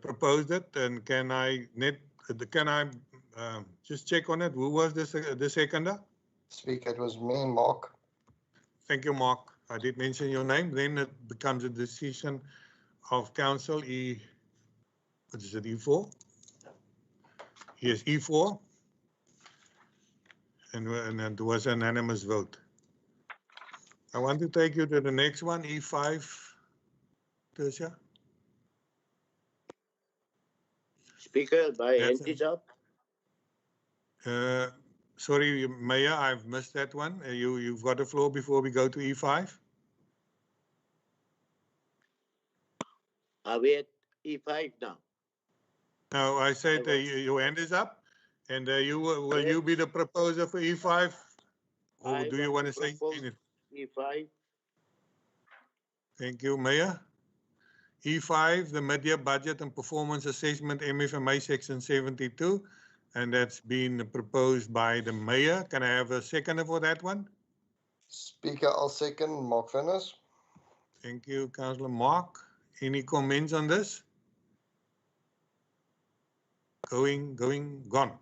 proposed it, and can I just check on it? Who was the seconder? Speaker, it was me, Mark. Thank you, Mark. I did mention your name. Then it becomes a decision of council what is it, E4? Yes, E4. And it was an unanimous vote. I want to take you to the next one, E5, Tertia. Speaker, my hand is up. Sorry, Mayor, I've missed that one. You've got the floor before we go to E5. Are we at E5 now? No, I said your hand is up, and will you be the proposer for E5, or do you want to say anything? E5. Thank you, Mayor. E5, the mid-year budget and performance assessment, MFMA section 72, and that's been proposed by the Mayor. Can I have a seconder for that one? Speaker, I'll second. Mark Venus. Thank you, Councillor Mark. Any comments on this? Gone.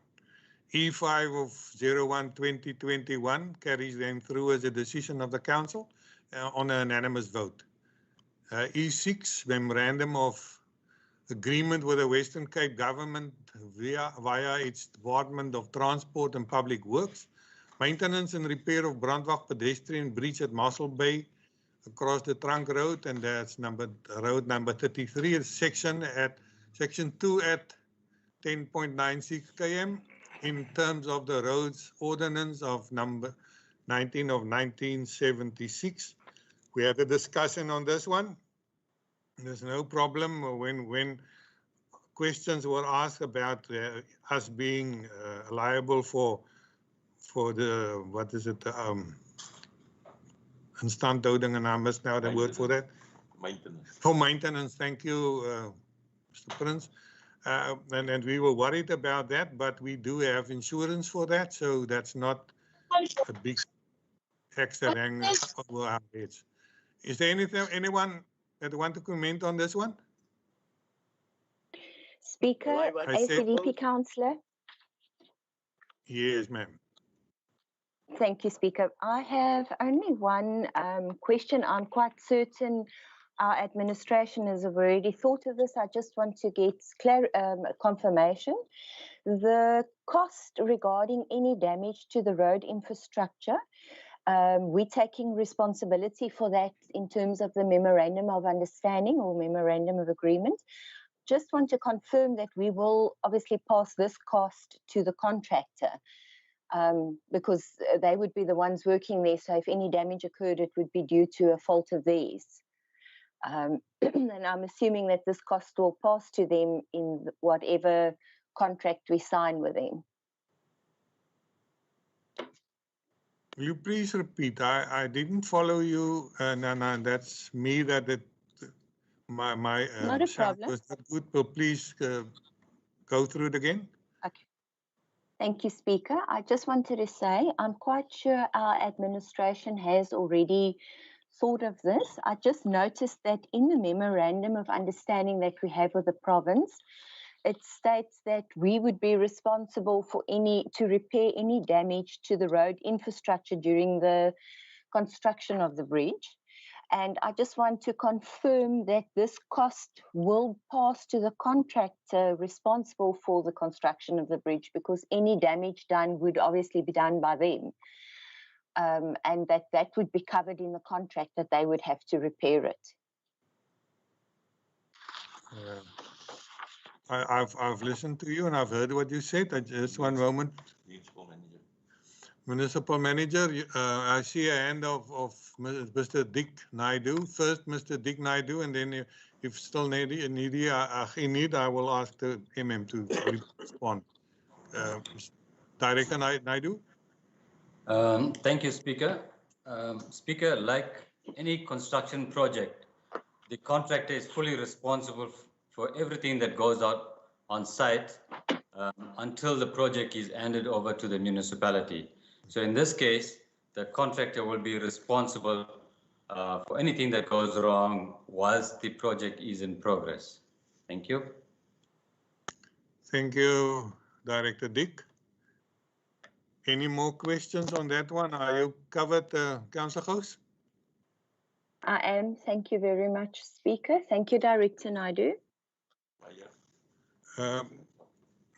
E5 of 01/2021 carries then through as a decision of the council on an unanimous vote. E6, memorandum of agreement with the Western Cape government via its Department of Transport and Public Works, maintenance and repair of Brandwag pedestrian bridge at Mossel Bay across the trunk road, and that's road number 33, section 2 at 10.96 km in terms of the roads ordinance of number 19 of 1976. We had a discussion on this one. There's no problem when questions were asked about us being liable for the, what is it, instandhouding, and I missed now the word for that. Maintenance. For maintenance, thank you, Mr. Prince. And we were worried about that, but we do have insurance for that, so that's not a big tax that hangs over our heads. Is there anyone that want to comment on this one? Speaker, ACDP Councillor. Yes, ma'am. Thank you, Speaker. I have only one question. I'm quite certain our administration has already thought of this. I just want to get confirmation. The cost regarding any damage to the road infrastructure, we're taking responsibility for that in terms of the memorandum of understanding or memorandum of agreement. Just want to confirm that we will obviously pass this cost to the contractor, because they would be the ones working there. So if any damage occurred, it would be due to a fault of theirs. And I'm assuming that this cost will pass to them in whatever contract we sign with them. Will you please repeat? I didn't follow you, no, that's me that my Not a problem. was not good, but please go through it again. Okay. Thank you, Speaker. I just wanted to say I'm quite sure our administration has already thought of this. I just noticed that in the memorandum of understanding that we have with the province, it states that we would be responsible for to repair any damage to the road infrastructure during the construction of the bridge. And I just want to confirm that this cost will pass to the contractor responsible for the construction of the bridge, because any damage done would obviously be done by them. And that would be covered in the contract, that they would have to repair it. I've listened to you and I've heard what you said. Just one moment. Municipal Manager, I see a hand of Mr. Dick Naidu. First, Mr. Dick Naidu, and then if still need, I will ask the MM to respond. Director Naidu. Thank you, Speaker. Speaker, like any construction project, the contractor is fully responsible for everything that goes out on site until the project is handed over to the municipality. So in this case, the contractor will be responsible for anything that goes wrong whilst the project is in progress. Thank you. Thank you, Director Dick. Any more questions on that one? Are you covered, Councillor Gous? I am. Thank you very much, Speaker. Thank you, Director Naidu.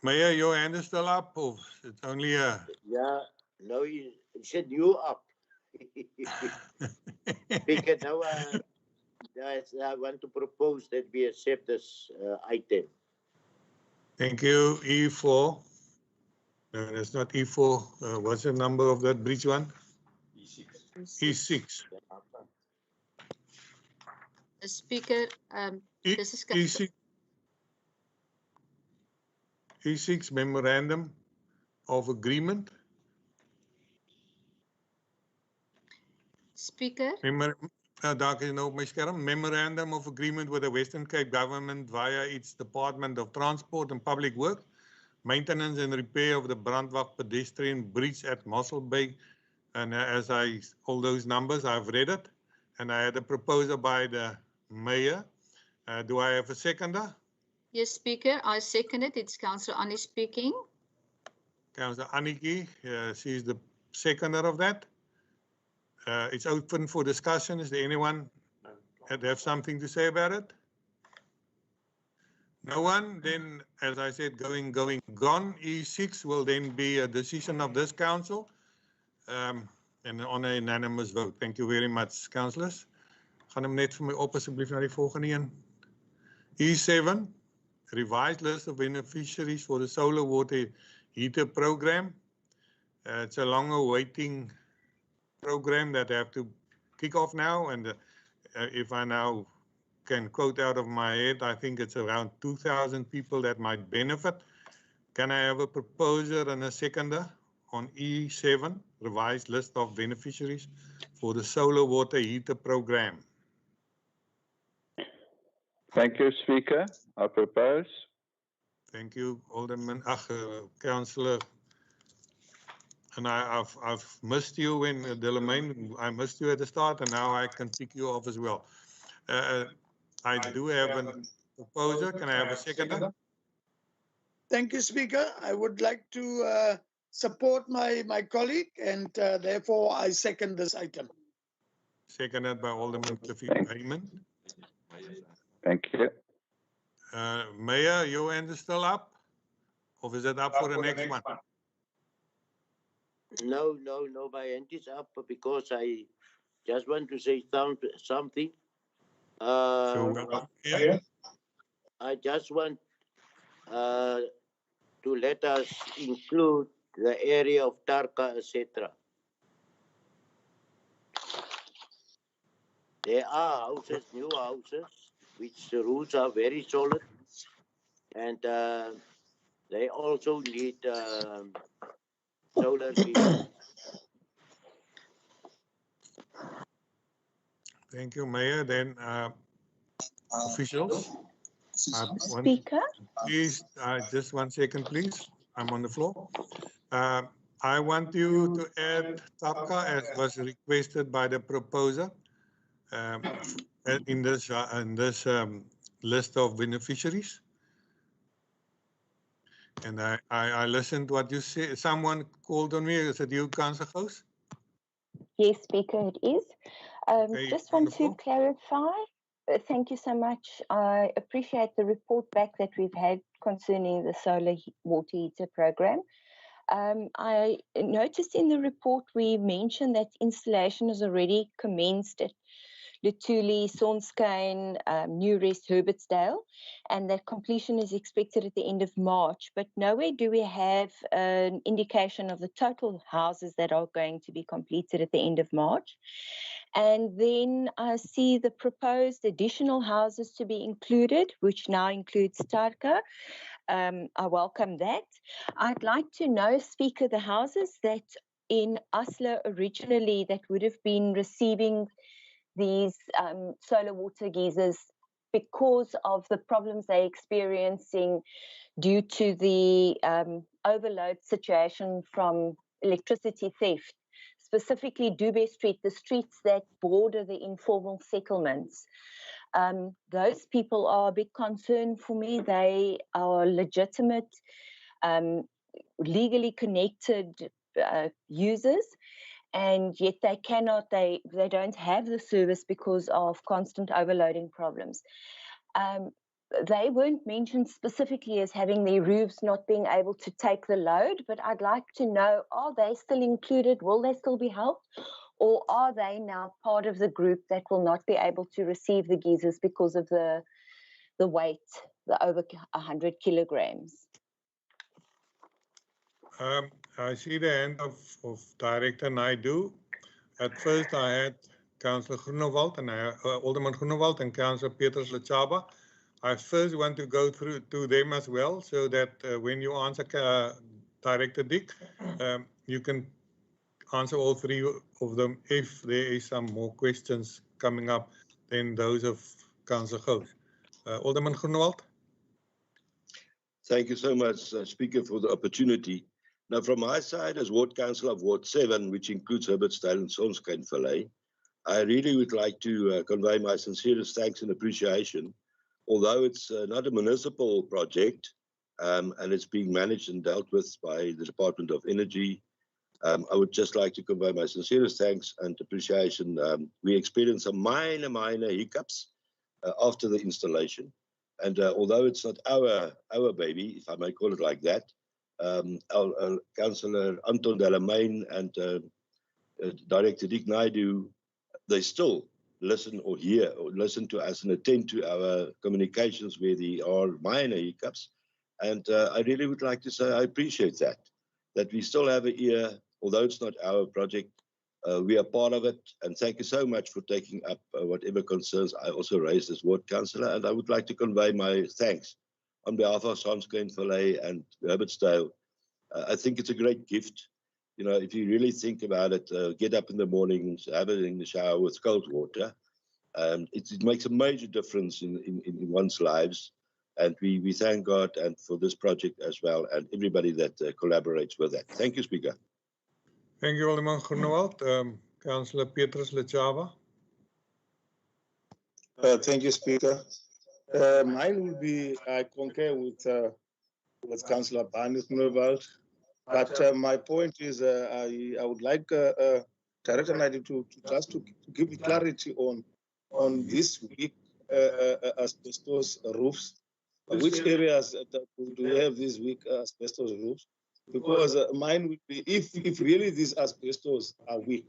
Mayor, your hand is still up, or it's only a... Yeah, no, he said you up. Speaker, now I want to propose that we accept this item. Thank you. E4. No, that's not E4. What's the number of that bridge one? E6. Speaker, this is E6. E6 memorandum of agreement. Speaker. Daar is nou op my skerm. Memorandum of agreement with the Western Cape government via its Department of Transport and Public Works, maintenance and repair of the Brandwag pedestrian bridge at Mossel Bay. And all those numbers, I've read it. And I had a proposal by the mayor. Do I have a seconder? Yes, Speaker, I second it. It's Councillor Annie speaking. Councillor Anneke, she's the seconder of that. It's open for discussion. Is there anyone that have something to say about it? No one? Then, as I said, gone. E6 will then be a decision of this council and on a unanimous vote. Thank you very much, councillors. Gaan hem net vir my op asseblief na die volgende een. E7, revised list of beneficiaries for the solar water heater program. It's a longer waiting program that have to kick off now, and if I now can quote out of my head, I think it's around 2,000 people that might benefit. Can I have a proposer and a seconder on E7, revised list of beneficiaries for the solar water heater program? Thank you, Speaker. I propose. Thank you, Alderman, Councillor. And I've missed you when Delamain, I missed you at the start, and now I can pick you off as well. I do have a proposer. Can I have a seconder? Thank you, Speaker. I would like to support my colleague, and therefore I second this item. Seconded by Alderman Cliffy Raymond. Thank you. Mayor, your hand is still up? Or is it up for the next one? No, my hand is up because I just want to say something. I just want to let us include the area of Tarka, etc. There are houses, new houses, which the roofs are very solid, and they also need solar heat. Thank you, Mayor. Then officials. Speaker. Please, just 1 second, please. I'm on the floor. I want you to add Tarka as was requested by the proposer in this list of beneficiaries. And I listened to what you said. Someone called on me. Is it you, Councillor Gous? Yes, Speaker, it is. Just want to clarify. Thank you so much. I appreciate the report back that we've had concerning the solar water heater program. I noticed in the report we mentioned that installation has already commenced at Lutuli, Sonskyn, New Rest, Herbertsdale, and that completion is expected at the end of March. But nowhere do we have an indication of the total houses that are going to be completed at the end of March. And then I see the proposed additional houses to be included, which now includes Tarka. I welcome that. I'd like to know, Speaker, the houses that in Oslo originally that would have been receiving these solar water geysers because of the problems they're experiencing due to the overload situation from electricity theft, specifically Dube Street, the streets that border the informal settlements. Those people are a big concern for me. They are legitimate, legally connected users. and yet they don't have the service because of constant overloading problems. They weren't mentioned specifically as having their roofs not being able to take the load, but I'd like to know, are they still included? Will they still be helped? Or are they now part of the group that will not be able to receive the geysers because of the weight, the over 100 kilograms? I see the hand of Director Naidu. At first, I had Councillor Groenewald and Alderman Groenewald and Councillor Petrus Lechaba. I first want to go through to them as well, so that when you answer Director Dick, you can answer all three of them. If there is some more questions coming up than those of Councillor Gous. Alderman Groenewald. Thank you so much, Speaker, for the opportunity. Now, from my side, as Ward Councillor of Ward 7, which includes Herbertsdale and Sonskynvallei, I really would like to convey my sincerest thanks and appreciation. Although it's not a municipal project, and it's being managed and dealt with by the Department of Energy, I would just like to convey my sincerest thanks and appreciation. We experienced some minor hiccups after the installation. And although it's not our baby, if I may call it like that, our Councillor Anton Delamain and Director Dick Naidu, they still listen or hear or listen to us and attend to our communications where there are minor hiccups. And I really would like to say I appreciate that we still have an ear, although it's not our project. We are part of it, and thank you so much for taking up whatever concerns I also raised as Ward Councillor. And I would like to convey my thanks on behalf of Sonskynvallei and Herbertsdale. I think it's a great gift. You know, if you really think about it, get up in the morning, have it in the shower with cold water. It makes a major difference in one's lives. And we thank God and for this project as well, and everybody that collaborates with that. Thank you, Speaker. Thank you, Alderman Groenewald. Councillor Petrus Lechaba. Thank you, Speaker. Mine will be, I concur with Councillor Barney Groenewald, but my point is I would like Director Naidu to give me clarity on this week asbestos roofs. Which areas do we have this week asbestos roofs? Because mine would be, if really these asbestos are weak,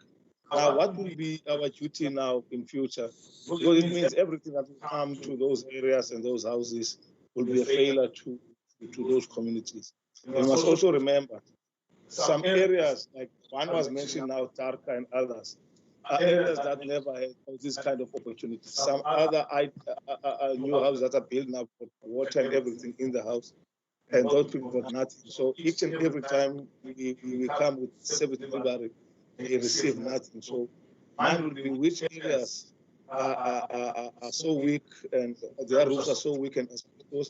now what will be our duty now in future? Because it means everything that will come to those areas and those houses will be a failure to those communities. We must also remember some areas, like one was mentioned now, Tarka and others, are areas that never had this kind of opportunity. Some other new houses that are built now with water and everything in the house, and those people got nothing. So each and every time we come with service delivery, they receive nothing. So mine will be which areas are so weak and their roofs are so weak and asbestos,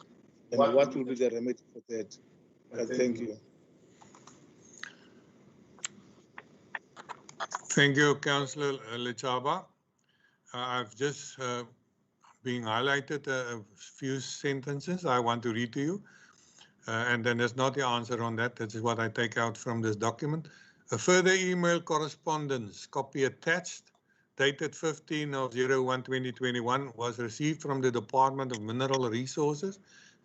and what will be the remedy for that? Thank you. Thank you, Councillor Lechaba. I've just been highlighted a few sentences I want to read to you. And then there's not the answer on that. That is what I take out from this document. A further email correspondence, copy attached, dated 15/01/2021, was received from the Department of Mineral Resources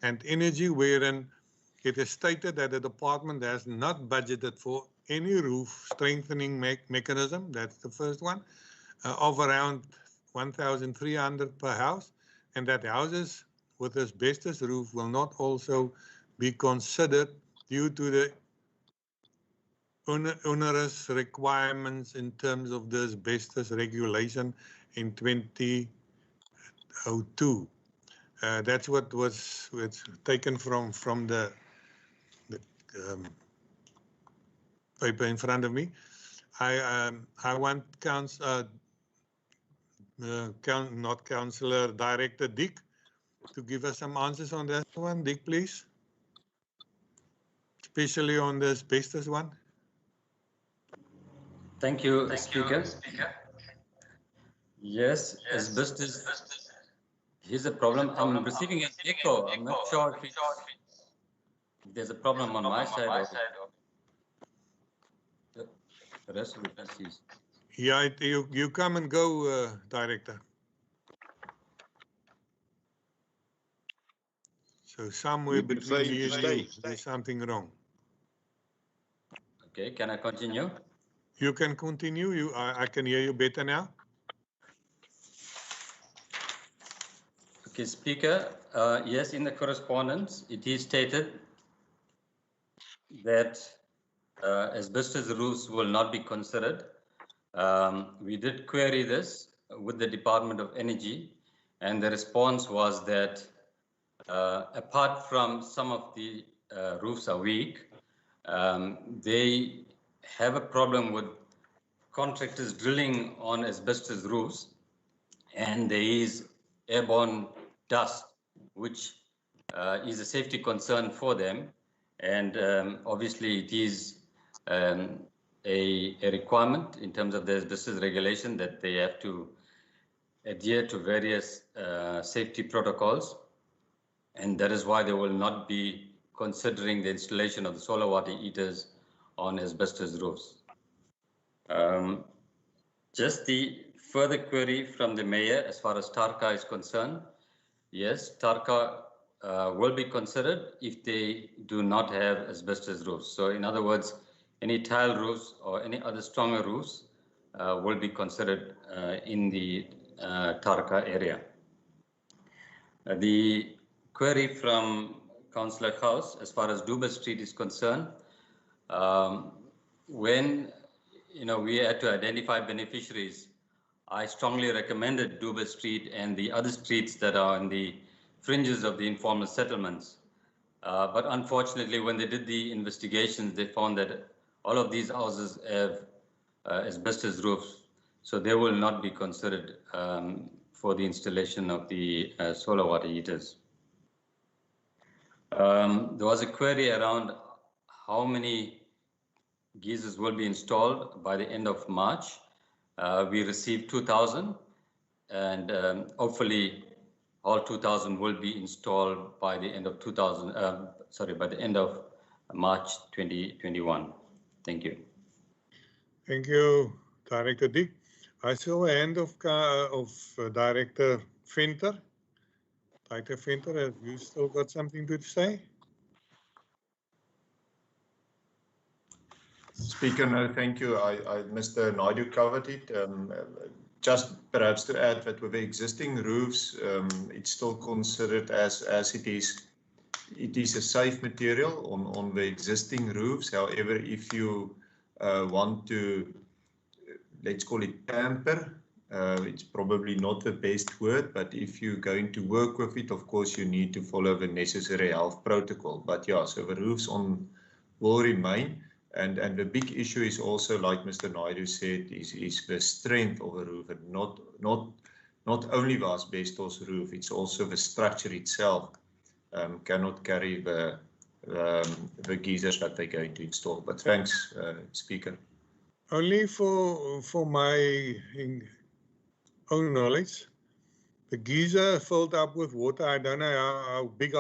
and Energy, wherein it is stated that the department has not budgeted for any roof strengthening mechanism, that's the first one, of around 1,300 per house, and that houses with asbestos roof will not also be considered due to the onerous requirements in terms of the asbestos regulation in 2002. That's what was taken from the paper in front of me. I want not Councillor, Director Dick to give us some answers on that one. Dick, please. Especially on the asbestos one. Thank you, Speaker. Yes, asbestos. Here's a problem. I'm receiving an echo. I'm not sure if there's a problem on my side. The rest of the trustees. Yeah, you come and go, Director. So somewhere between me and you, there's something wrong. Okay, can I continue? You can continue. I can hear you better now. Okay, Speaker, yes, in the correspondence, it is stated that asbestos roofs will not be considered. We did query this with the Department of Energy, and the response was that apart from some of the roofs are weak, they have a problem with contractors drilling on asbestos roofs, and there is airborne dust, which is a safety concern for them. And obviously it is a requirement in terms of the asbestos regulation that they have to adhere to various safety protocols. And that is why they will not be considering the installation of the solar water heaters on asbestos roofs. Just the further query from the mayor as far as TARCA is concerned. Yes, TARCA will be considered if they do not have asbestos roofs. So in other words, any tile roofs or any other stronger roofs will be considered in the TARCA area. The query from Councillor House as far as Duba Street is concerned, when we had to identify beneficiaries, I strongly recommended Duba Street and the other streets that are in the fringes of the informal settlements. But unfortunately, when they did the investigations, they found that all of these houses have asbestos roofs, so they will not be considered for the installation of the solar water heaters. There was a query around how many geysers will be installed by the end of March. We received 2,000, and hopefully all 2,000 will be installed by the end of by the end of March 2021. Thank you. Thank you, Director Dick. I saw a hand of Director Venter. Director Venter, have you still got something to say? Speaker, no, thank you. Mr. Naidu covered it. Just perhaps to add that with the existing roofs, it's still considered as it is. It is a safe material on the existing roofs. However, if you want to, let's call it tamper, it's probably not the best word, but if you're going to work with it, of course, you need to follow the necessary health protocol. But yeah, so the roofs will remain. And the big issue is also, like Mr. Naidu said, is the strength of a roof, and not only the asbestos roof, it's also the structure itself cannot carry the geysers that they're going to install. But thanks, Speaker. Only for my own knowledge, the geyser filled up with water. I don't know how big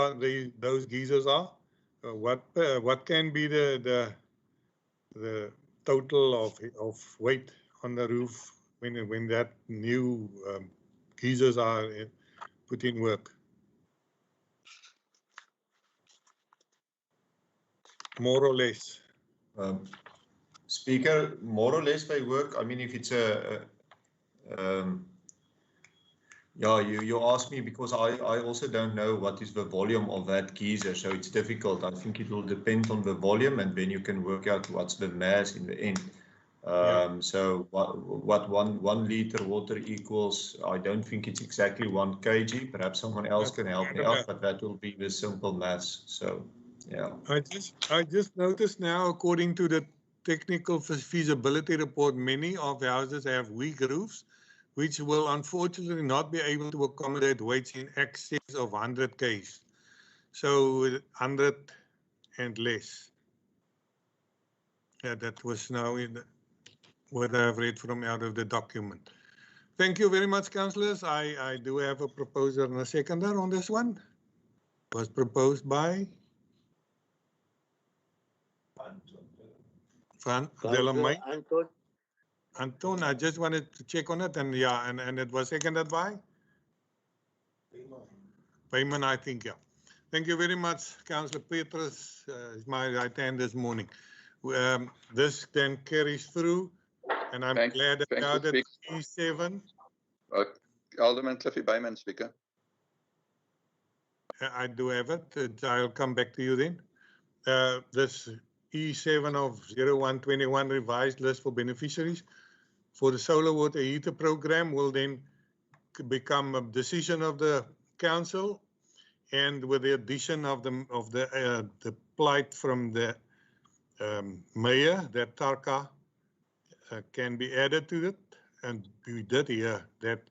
those geysers are. What can be the total of weight on the roof when that new geysers are put in work? More or less. Speaker, more or less they work. I mean, if it's yeah, you ask me because I also don't know what is the volume of that geyser, so it's difficult. I think it will depend on the volume, and then you can work out what's the mass in the end. So what 1 liter water equals, I don't think it's exactly 1 kg. Perhaps someone else can help me out, but that will be the simple mass. So yeah. I just noticed now, according to the technical feasibility report, many of the houses have weak roofs, which will unfortunately not be able to accommodate weights in excess of 100 kg. So 100 and less. Yeah, that was now what I've read from out of the document. Thank you very much, councillors. I do have a proposer and a seconder on this one. It was proposed by Van Delamain. Anton, I just wanted to check on it, and yeah, and it was seconded by? Payman, I think, yeah. Thank you very much, Councillor Petrus. Is my right hand this morning. This then carries through, and I'm glad about it. E7. Alderman Cliffy Byman, Speaker. I do have it. I'll come back to you then. This E7 of 0121 revised list for beneficiaries for the solar water heater program will then become a decision of the council, and with the addition of the plight from the mayor that Tarka can be added to it, and we did hear that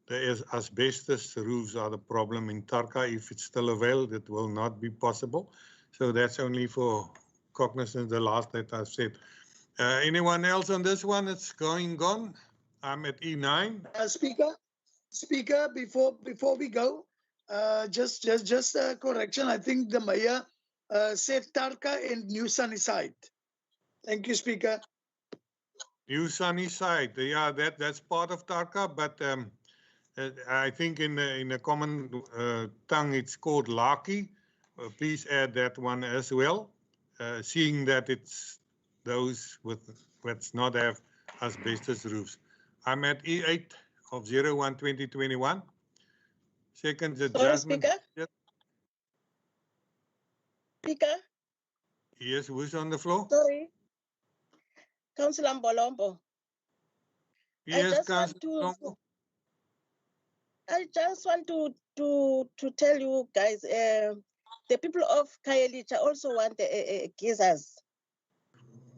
the asbestos roofs are the problem in Tarka. If it's still available, it will not be possible. So that's only for cognizance, the last that I've said. Anyone else on this one? It's gone. I'm at E9. Speaker, before we go, just a correction. I think the mayor said Tarka and New Sunnyside. Thank you, Speaker. New Sunnyside, yeah, that's part of Tarka, but I think in a common tongue it's called Laki. Please add that one as well, seeing that it's those with let's not have asbestos roofs. I'm at E8 of 01-2021. Second adjustment. Speaker? Yes, who's on the floor? Sorry. Councillor Mbolombo. Yes, Councillor. I just want to tell you guys, the people of Khayelitsha also want the geysers,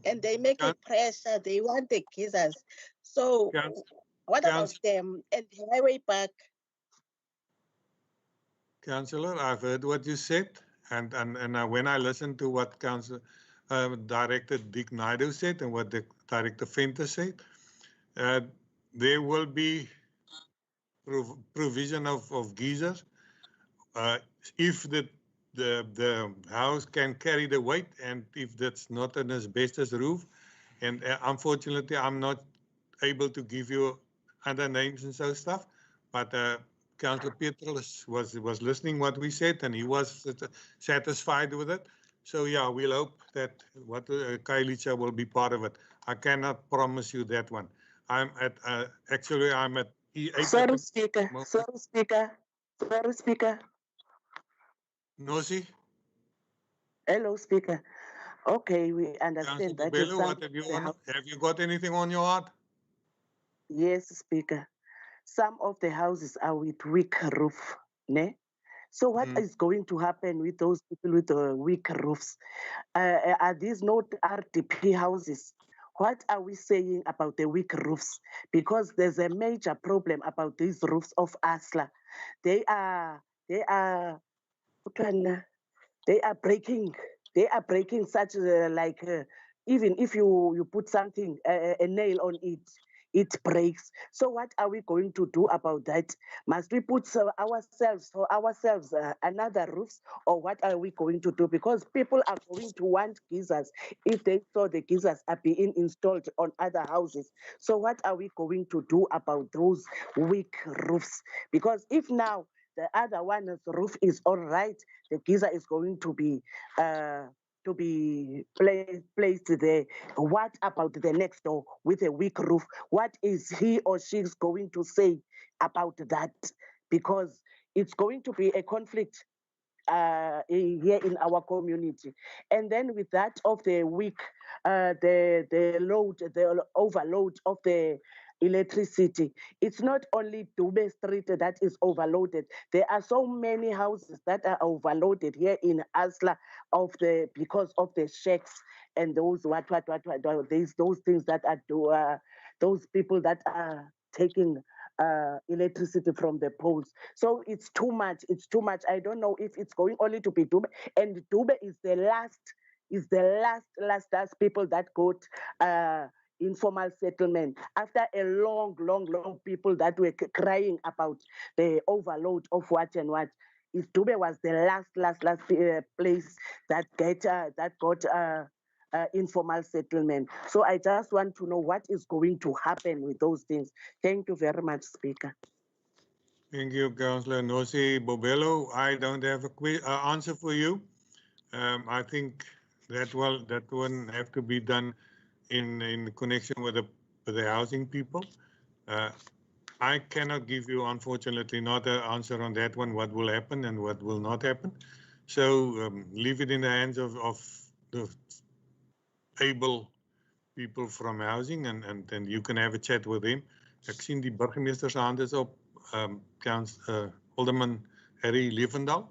and they make a pressure. They want the geysers. So what about them and the highway park? Councillor, I've heard what you said, and when I listened to what Councillor Director Dick Naidu said and what the Director Venter said, there will be provision of geysers if the house can carry the weight, and if that's not an asbestos roof. And unfortunately, I'm not able to give you other names and so stuff, but Councillor Petrus was listening what we said, and he was satisfied with it. So yeah, we'll hope that what Khayelitsha will be part of it. I cannot promise you that one. I'm at actually I'm at E8. Sorry, Speaker. Nosi? Hello, Speaker. Okay, we understand that. Bello, what have you got anything on your heart? Yes, Speaker. Some of the houses are with weak roof, ne? So what is going to happen with those people with weak roofs? Are these not RDP houses? What are we saying about the weak roofs? Because there's a major problem about these roofs of Asla. They are breaking such like even if you put something a nail on it, it breaks. So what are we going to do about that? Must we put ourselves another roofs, or what are we going to do? Because people are going to want geysers if they saw the geysers are being installed on other houses. So what are we going to do about those weak roofs? Because if now the other one's roof is all right, the geyser is going to be placed there. What about the next door with a weak roof? What is he or she is going to say about that? Because it's going to be a conflict here in our community. And then with that of the weak, the overload of the electricity, it's not only Dube Street that is overloaded. There are so many houses that are overloaded here in Asla because of the shacks and those those things that are those people that are taking electricity from the poles. So it's too much. I don't know if it's going only to be Dube, and Dube is the last people that got informal settlement after a long people that were crying about the overload of what and what. If Dube was the last place that got informal settlement. So I just want to know what is going to happen with those things. Thank you very much, Speaker. Thank you, Councillor Nosi Bobello. I don't have a answer for you. I think that one have to be done in connection with the housing people. I cannot give you, unfortunately, not an answer on that one, what will happen and what will not happen. So leave it in the hands of the able people from housing, and then you can have a chat with them. Ek sien die burgemeester se hand is op, Alderman Harry Levendaal.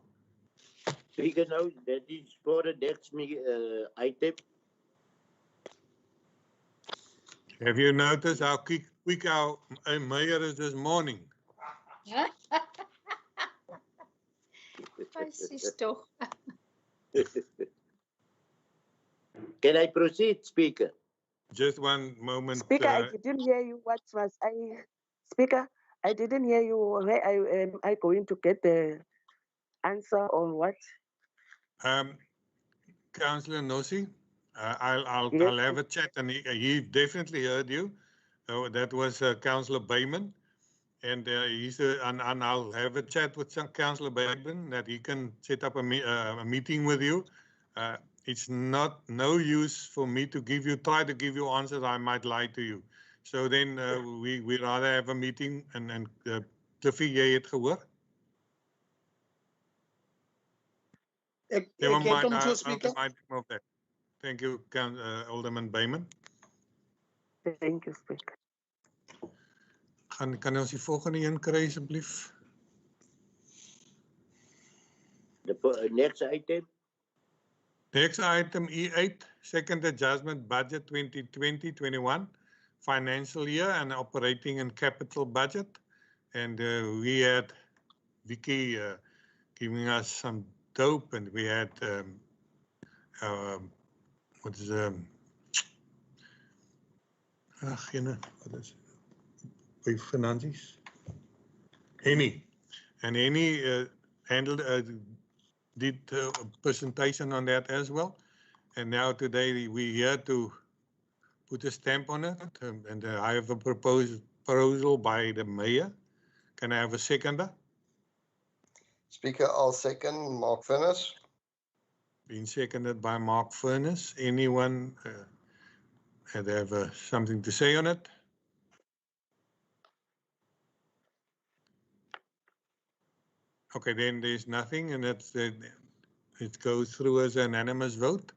Speaker, now that is for the next item. Have you noticed how quick our mayor is this morning? Toch. Can I proceed, Speaker? Just one moment. Speaker, I didn't hear you. What was I? Speaker, I didn't hear you. Where am I going to get the answer on what? Councillor Nosi, I'll have a chat, and he definitely heard you. That was Councillor Bayman, and and I'll have a chat with Councillor Bayman that he can set up a meeting with you. It's no use for me to try to give you answers. I might lie to you. So then we rather have a meeting, and Cliffy, jy het gehoor? Never mind, I'll remind him of that. Thank you, Alderman Bayman. Thank you, Speaker. Kan ons die volgende een kry, asseblief? The next item. Next item, E8, Second Adjustment Budget 2020-21, Financial Year and Operating and Capital Budget. And we had Vicky giving us some dope, and we had, what is by finances? Henny. And Henny handled did a presentation on that as well. And now today we're here to put a stamp on it. And I have a proposal by the mayor. Can I have a seconder? Speaker, I'll second Mark Furness. Been seconded by Mark Furness. Anyone have something to say on it? Okay, then there's nothing, and it goes through as an unanimous vote.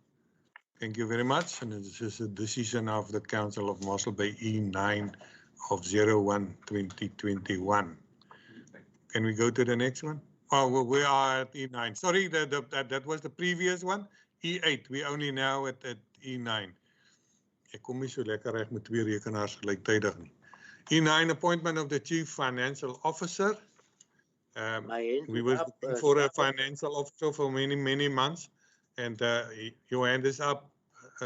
Thank you very much. And this is a decision of the Council of Mossel Bay E9 of 01/2021. Can we go to the next one? Oh, well, we are at E9. Sorry, that was the previous one. E8, we only now at E9. Ek kom nie so lekker reg met twee rekenaars gelyktydig nie. E9, appointment of the Chief Financial Officer. We were looking for a financial officer for many months, and your hand is up,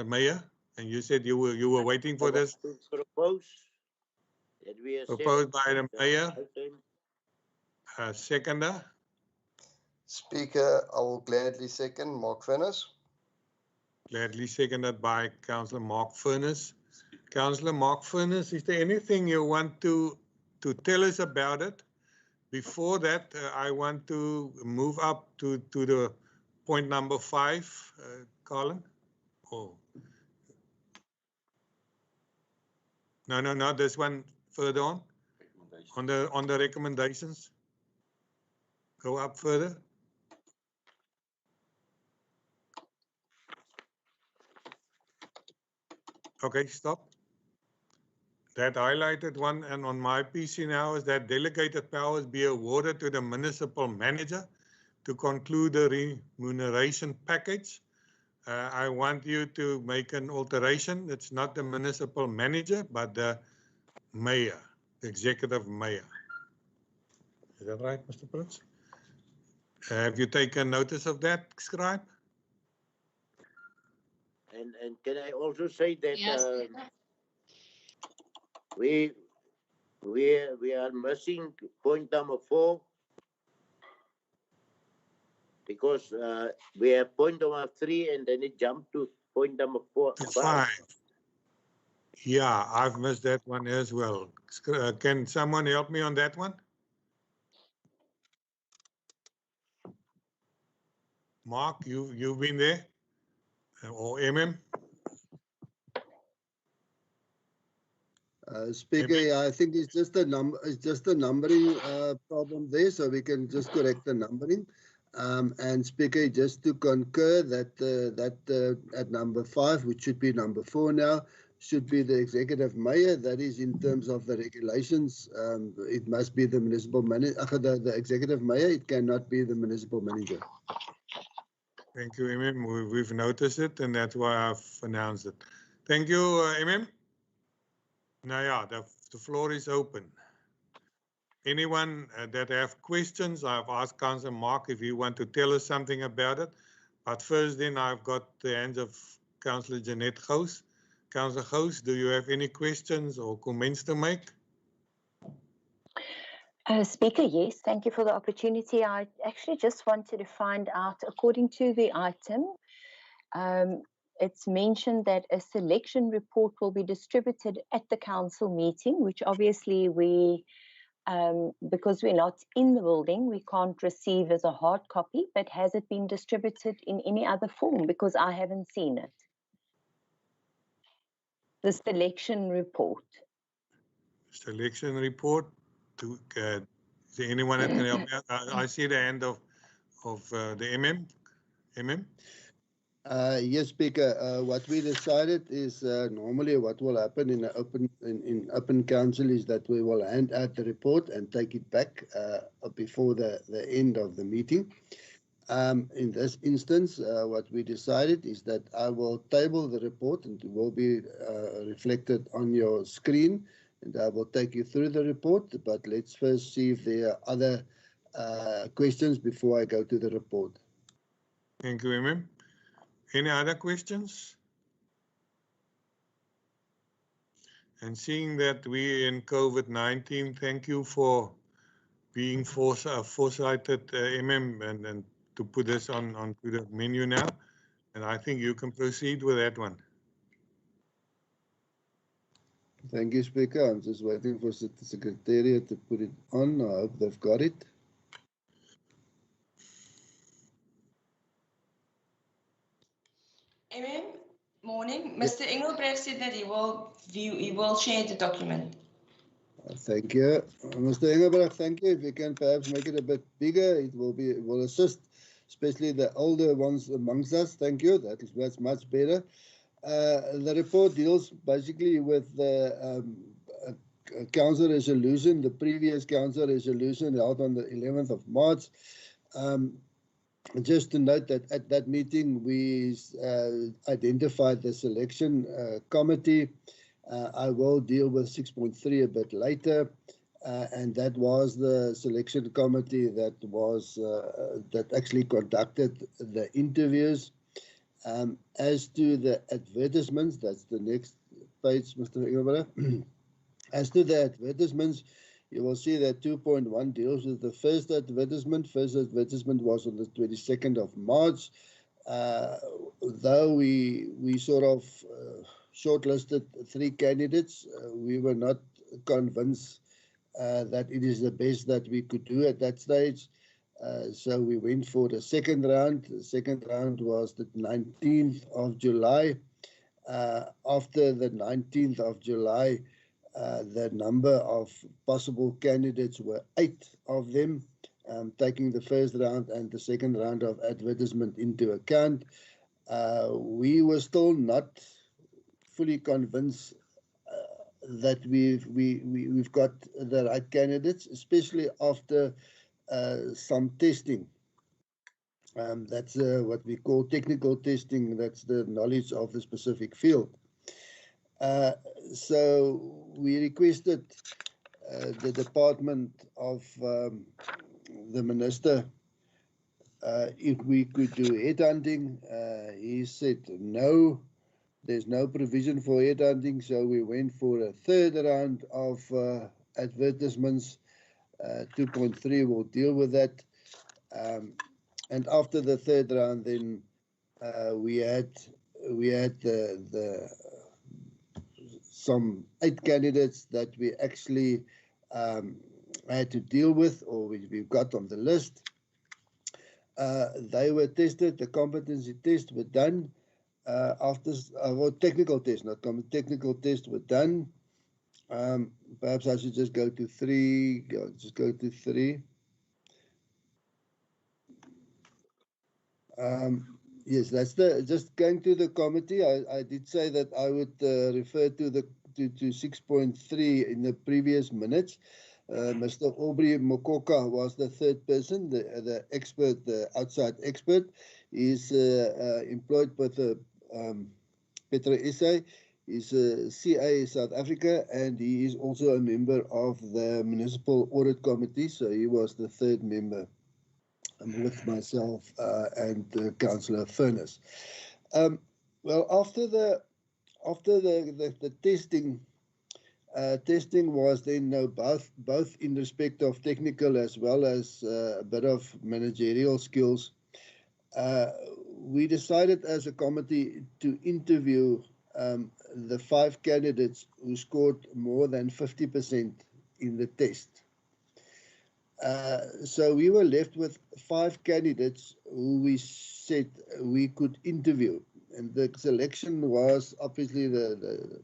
Mayor, and you said you were waiting for this. Proposed by the Mayor. Seconder. Speaker, I will gladly second Mark Furness. Gladly seconded by Councillor Mark Furness. Councillor Mark Furness, is there anything you want to tell us about it? Before that, I want to move up to the point number 5, Colin. Oh. No, this one further on. On the recommendations. Go up further. Okay, stop. That highlighted one, and on my PC now is that delegated powers be awarded to the municipal manager to conclude the remuneration package. I want you to make an alteration. It's not the municipal manager, but the mayor, the executive mayor. Is that right, Mr. Prince? Have you taken notice of that, Scribe? And can I also say that Yes. We are missing point number 4 because we have point number 3 and then it jumped to point number 5. Yeah, I've missed that one as well. Can someone help me on that one? Mark, you've been there? Or MM? Speaker, yeah, I think it's just a numbering problem there, so we can just correct the numbering. And Speaker, just to concur that at number 5, which should be number 4 now, should be the executive mayor. That is in terms of the regulations. It must be the municipal manager, the executive mayor. It cannot be the municipal manager. Thank you, MM. We've noticed it, and that's why I've announced it. Thank you, MM. Now, yeah, the floor is open. Anyone that have questions, I've asked Councillor Mark if you want to tell us something about it. But first, then I've got the hands of Councillor Jeanette Gous. Councillor Gous, do you have any questions or comments to make? Speaker, yes, thank you for the opportunity. I actually just wanted to find out, according to the item, it's mentioned that a selection report will be distributed at the council meeting, which obviously we, because we're not in the building, we can't receive as a hard copy, but has it been distributed in any other form? Because I haven't seen it. The selection report. Selection report. To is there anyone that can help me out? I see the hand of the MM. MM. Yes, Speaker. What we decided is normally what will happen in open council is that we will hand out the report and take it back before the end of the meeting. In this instance, what we decided is that I will table the report and it will be reflected on your screen, and I will take you through the report. But let's first see if there are other questions before I go to the report. Thank you, MM. Any other questions? And seeing that we're in COVID-19, thank you for being foresighted, MM, and to put this onto the menu now. And I think you can proceed with that one. Thank you, Speaker. I'm just waiting for the Secretariat to put it on. I hope they've got it. MM, morning. Mr. Engelbrecht said that he will share the document. Thank you. Mr. Engelbrecht, thank you. If you can perhaps make it a bit bigger, it will assist, especially the older ones amongst us. Thank you. That's much better. The report deals basically with the council resolution, the previous council resolution held on the 11th of March. Just to note that at that meeting, we identified the selection committee. I will deal with 6.3 a bit later, and that was the selection committee that actually conducted the interviews. As to the advertisements, that's the next page, Mr. Engelbrecht. As to the advertisements, you will see that 2.1 deals with the first advertisement. First advertisement was on the 22nd of March. Though we sort of shortlisted 3 candidates, we were not convinced that it is the best that we could do at that stage. So we went for the second round. The second round was the 19th of July. After the 19th of July, the number of possible candidates were 8 of them, taking the first round and the second round of advertisement into account. We were still not fully convinced that we've got the right candidates, especially after some testing. That's what we call technical testing. That's the knowledge of the specific field. So we requested the Department of the Minister if we could do headhunting. He said no, there's no provision for headhunting, so we went for a third round of advertisements. 2.3 will deal with that. And after the third round, then we had we had some 8 candidates that we actually had to deal with, or we've got on the list. They were tested, the competency tests were done after, well, technical tests, not technical tests were done. Perhaps I should just go to 3, just go to 3. Yes, that's just going to the committee. I did say that I would refer to to 6.3 in the previous minutes. Mr. Aubrey Mokoka was the 3rd person, the expert, the outside expert. He's employed by the Petra SA. He's a CA South Africa, and he is also a member of the Municipal Audit Committee, so he was the 3rd member. With myself and Councillor Furness. Well, after the testing, testing was then both in respect of technical as well as a bit of managerial skills. We decided as a committee to interview the 5 candidates who scored more than 50% in the test. So we were left with 5 candidates who we said we could interview, and the selection was obviously the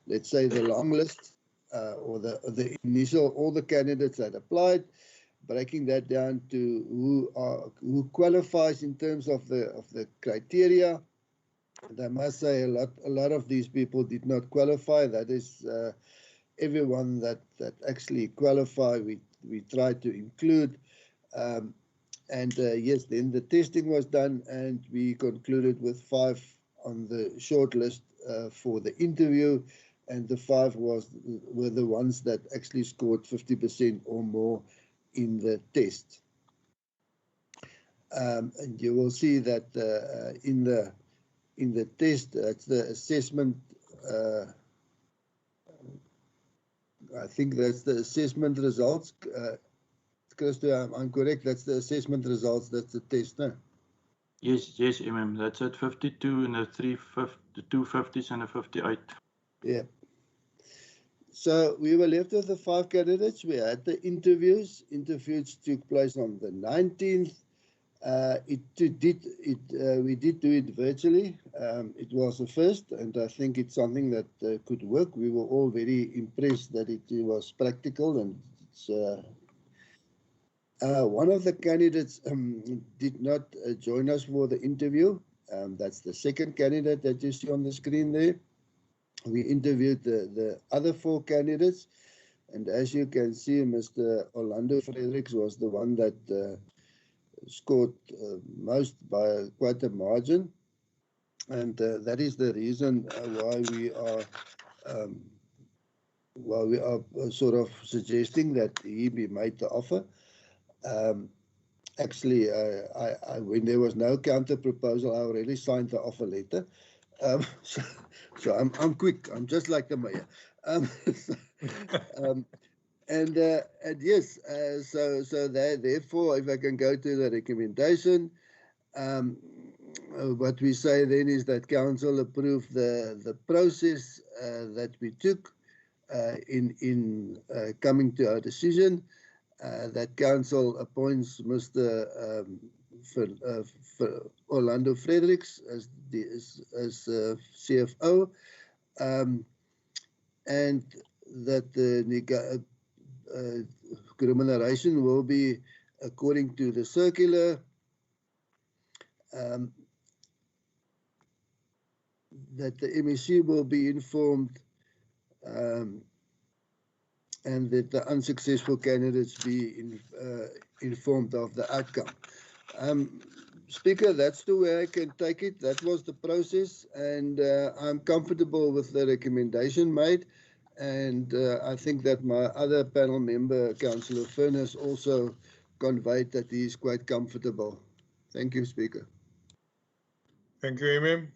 let's say the long list or the initial, all the candidates that applied, breaking that down to who qualifies in terms of the criteria. And I must say a lot of these people did not qualify. That is everyone that actually qualify, we tried to include. Yes, then the testing was done, and we concluded with 5 on the short list for the interview, and the 5 were the ones that actually scored 50% or more in the test. And you will see that in the test, that's the assessment. I think that's the assessment results. Christo, I'm correct. That's the assessment results. That's the test, no? Yes, MM. That's at 52 and the 250s and a 58. Yeah. So we were left with the 5 candidates. We had the interviews. Interviews took place on the 19th. We did do it virtually. It was a first, and I think it's something that could work. We were all very impressed that it was practical, and it's, one of the candidates did not join us for the interview. That's the second candidate that you see on the screen there. We interviewed the other 4 candidates, and as you can see, Mr. Orlando Fredericks was the one that scored most by quite a margin, and that is the reason why we are sort of suggesting that he be made the offer. Actually, when there was no counter proposal, I already signed the offer letter. So I'm quick. I'm just like the mayor. And yes, so therefore, if I can go to the recommendation, what we say then is that council approved the process that we took in coming to our decision. That council appoints Mr. Orlando Fredericks as CFO, and that the remuneration will be according to the circular. That the MEC will be informed, and that the unsuccessful candidates be informed of the outcome. Speaker, that's the way I can take it. That was the process, and I'm comfortable with the recommendation made. And I think that my other panel member, Councillor Furness, also conveyed that he is quite comfortable. Thank you, Speaker. Thank you, MM.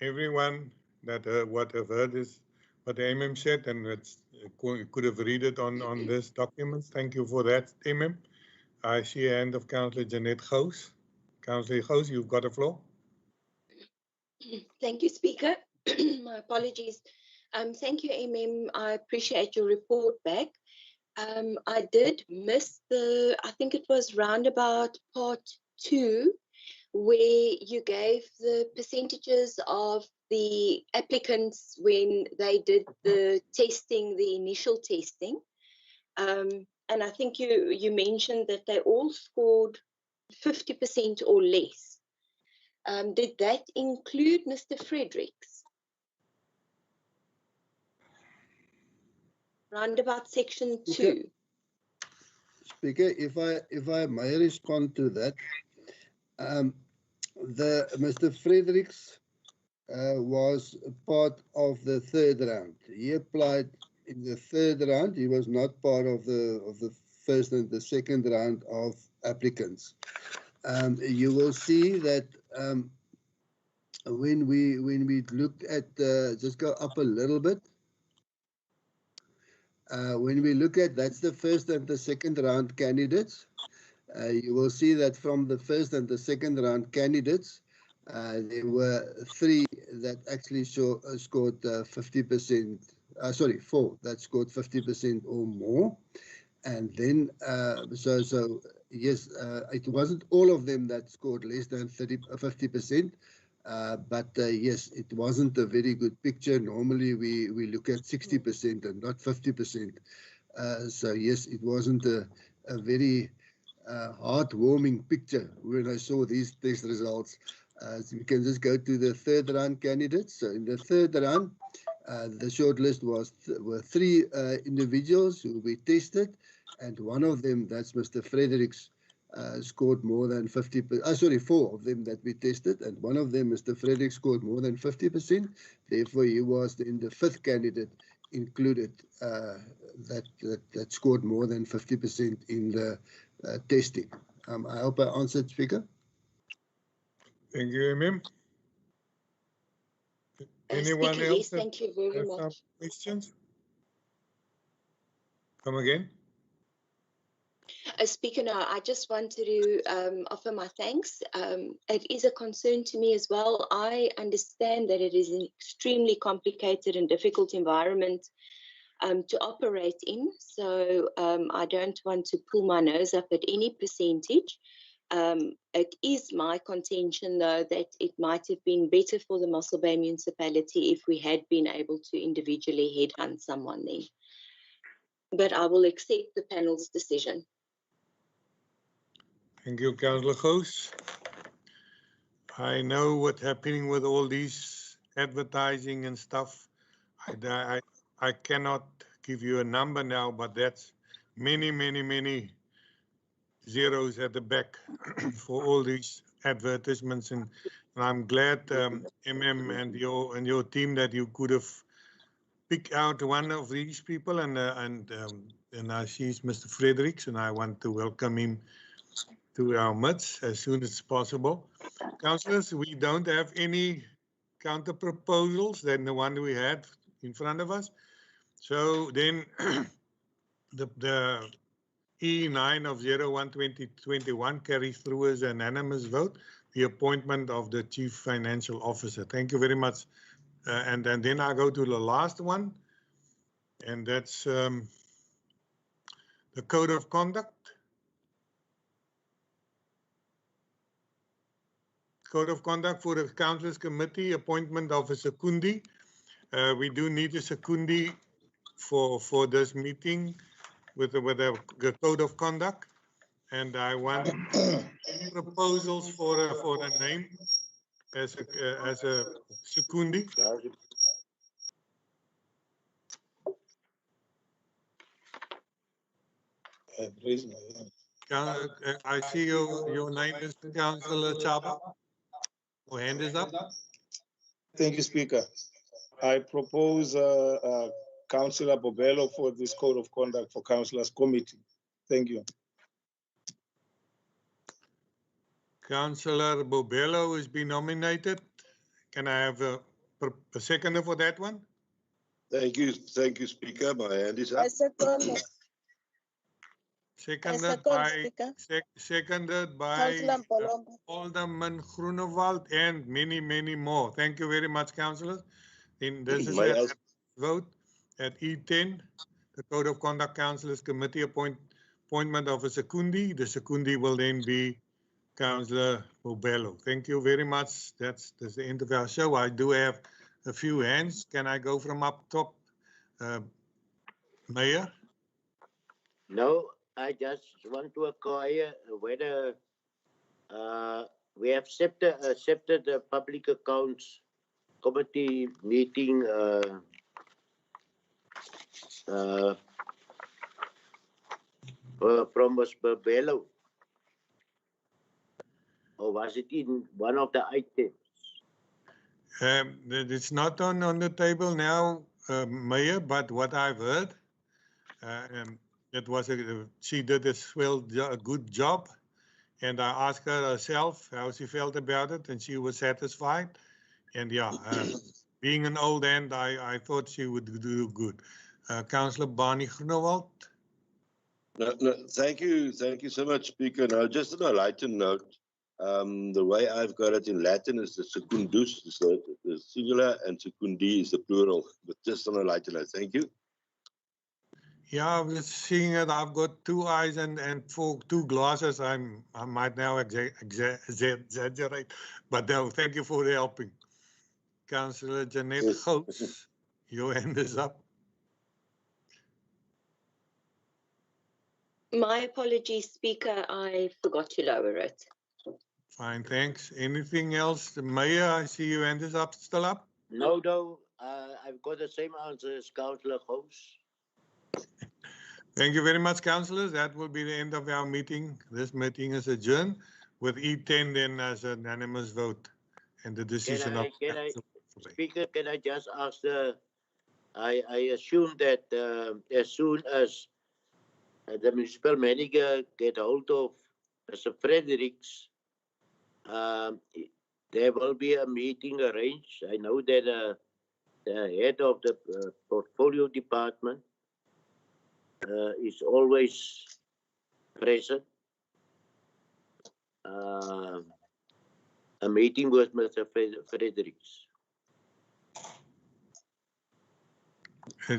Everyone that what have heard is what the MM said, and it's, could have read it on this document. Thank you for that, MM. I see a hand of Councillor Jeanette Gous. Councillor Gous, you've got the floor. Thank you, Speaker. My apologies. Thank you, MM. I appreciate your report back. I did miss I think it was roundabout part 2, where you gave the percentages of the applicants when they did the testing, the initial testing. And I think you mentioned that they all scored 50% or less. Did that include Mr. Fredericks? Roundabout section 2. Speaker, if I may respond to that, Mr. Fredericks was part of the third round. He applied in the third round. He was not part of the first and the second round of applicants. You will see that when we looked at just go up a little bit. When we look at that's the first and the second round candidates. You will see that from the first and the second round candidates, there were 3 that actually scored 50%. Sorry, 4 that scored 50% or more. And then, so yes, it wasn't all of them that scored less than 50%. But yes, it wasn't a very good picture. Normally, we look at 60% and not 50%. So yes, it wasn't a very heartwarming picture when I saw these test results. So we can just go to the third round candidates. So in the third round, the shortlist were 3 individuals who we tested, and one of them, that's Mr. Fredericks, scored more than 50%. Sorry, 4 of them that we tested, and one of them, Mr. Fredericks, scored more than 50%. Therefore, he was in the 5th candidate included that scored more than 50% in the testing. I hope I answered, Speaker. Thank you, MM. Anyone Speaker, else? yes, thank you very much. Some questions? Come again. Speaker, no, I just wanted to offer my thanks. It is a concern to me as well. I understand that it is an extremely complicated and difficult environment to operate in. So I don't want to pull my nose up at any percentage. It is my contention, though, that it might have been better for the Mossel Bay Municipality if we had been able to individually headhunt someone there. But I will accept the panel's decision. Thank you, Councillor Goos. I know what's happening with all these advertising and stuff. I cannot give you a number now, but that's many zeros at the back for all these advertisements, and I'm glad MM and your team that you could have picked out one of these people, and I see it's Mr. Fredericks, and I want to welcome him to our midst as soon as possible. Councillors, we don't have any counter proposals than the one we had in front of us. So then the E9 of 01-2021 carries through as an unanimous vote, the appointment of the Chief Financial Officer. Thank you very much. And then I go to the last one, and that's the Code of Conduct. Code of Conduct for the Councillors Committee, appointment of a Secundi. We do need a Secundi for this meeting with the Code of Conduct, and I want proposals for a name as a Secundi. I see your name is Councillor Chaba. Your hand is up. Thank you, Speaker. I propose Councillor Bobello for this Code of Conduct for Councillors Committee. Thank you. Councillor Bobello has been nominated. Can I have a seconder for that one? Thank you, Speaker. My hand is up. I second. Seconded second, by Speaker. seconded by Councillor Mpolomba. Alderman Groenewald and many more. Thank you very much, councillors. In this is May a I- vote at E10, the Code of Conduct Councillors Committee appointment of a secundi. The secundi will then be Councillor Bobello. Thank you very much. That's the end of our show. I do have a few hands. Can I go from up top? Mayor? No, I just want to inquire whether we have accepted the Public Accounts Committee meeting from Ms. Barbello. Or was it in one of the items? It's not on the table now, Mayor, but what I've heard, it was she did a good job, and I asked her herself how she felt about it, and she was satisfied. And yeah, being an old hand, I thought she would do good. Councillor Barney Groenewald. No, thank you so much, Speaker. Now, just on a lighter note, the way I've got it in Latin is the secundus, is the singular, and secundi is the plural. But just on a lighter note, thank you. Yeah, I was seeing it. I've got 2 eyes and for 2 glasses. I might now exaggerate, but no, thank you for helping. Councillor Jeanette Gouds, your hand is up. My apologies, Speaker. I forgot to lower it. Fine, thanks. Anything else? Mayor, I see your hand is up, still up? No, I've got the same answer as Councillor Gouds. Thank you very much, councillors. That will be the end of our meeting. This meeting is adjourned with E10 then as an unanimous vote and the decision of Speaker, can I just ask I assume that as soon as the municipal manager get hold of Mr. Fredericks, there will be a meeting arranged. I know that the head of the portfolio department is always present. A meeting with Mr. Fredericks.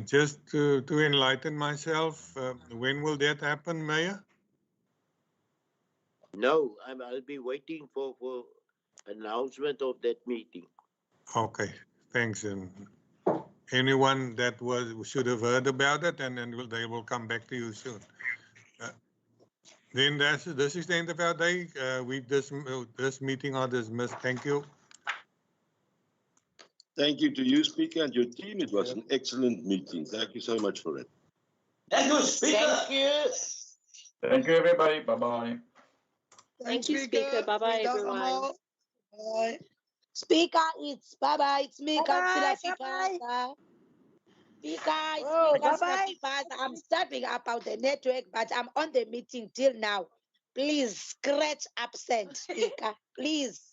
Just to enlighten myself, when will that happen, Mayor? No, I'll be waiting for announcement of that meeting. Okay, thanks. And anyone that should have heard about it, and then they will come back to you soon. Then this is the end of our day. This meeting are dismissed. Thank you. Thank you to you, Speaker, and your team. It was an excellent meeting. Thank you so much for it. Thank you, Speaker. Thank you. Thank you, everybody. Bye-bye. Thank you, Speaker. Bye-bye, everyone. Bye. Speaker, it's bye-bye. It's me, Councillor Fipasa. Speaker, it's me, Councillor Fipasa. I'm stepping about the network, but I'm on the meeting till now. Please scratch absent, Speaker. Please.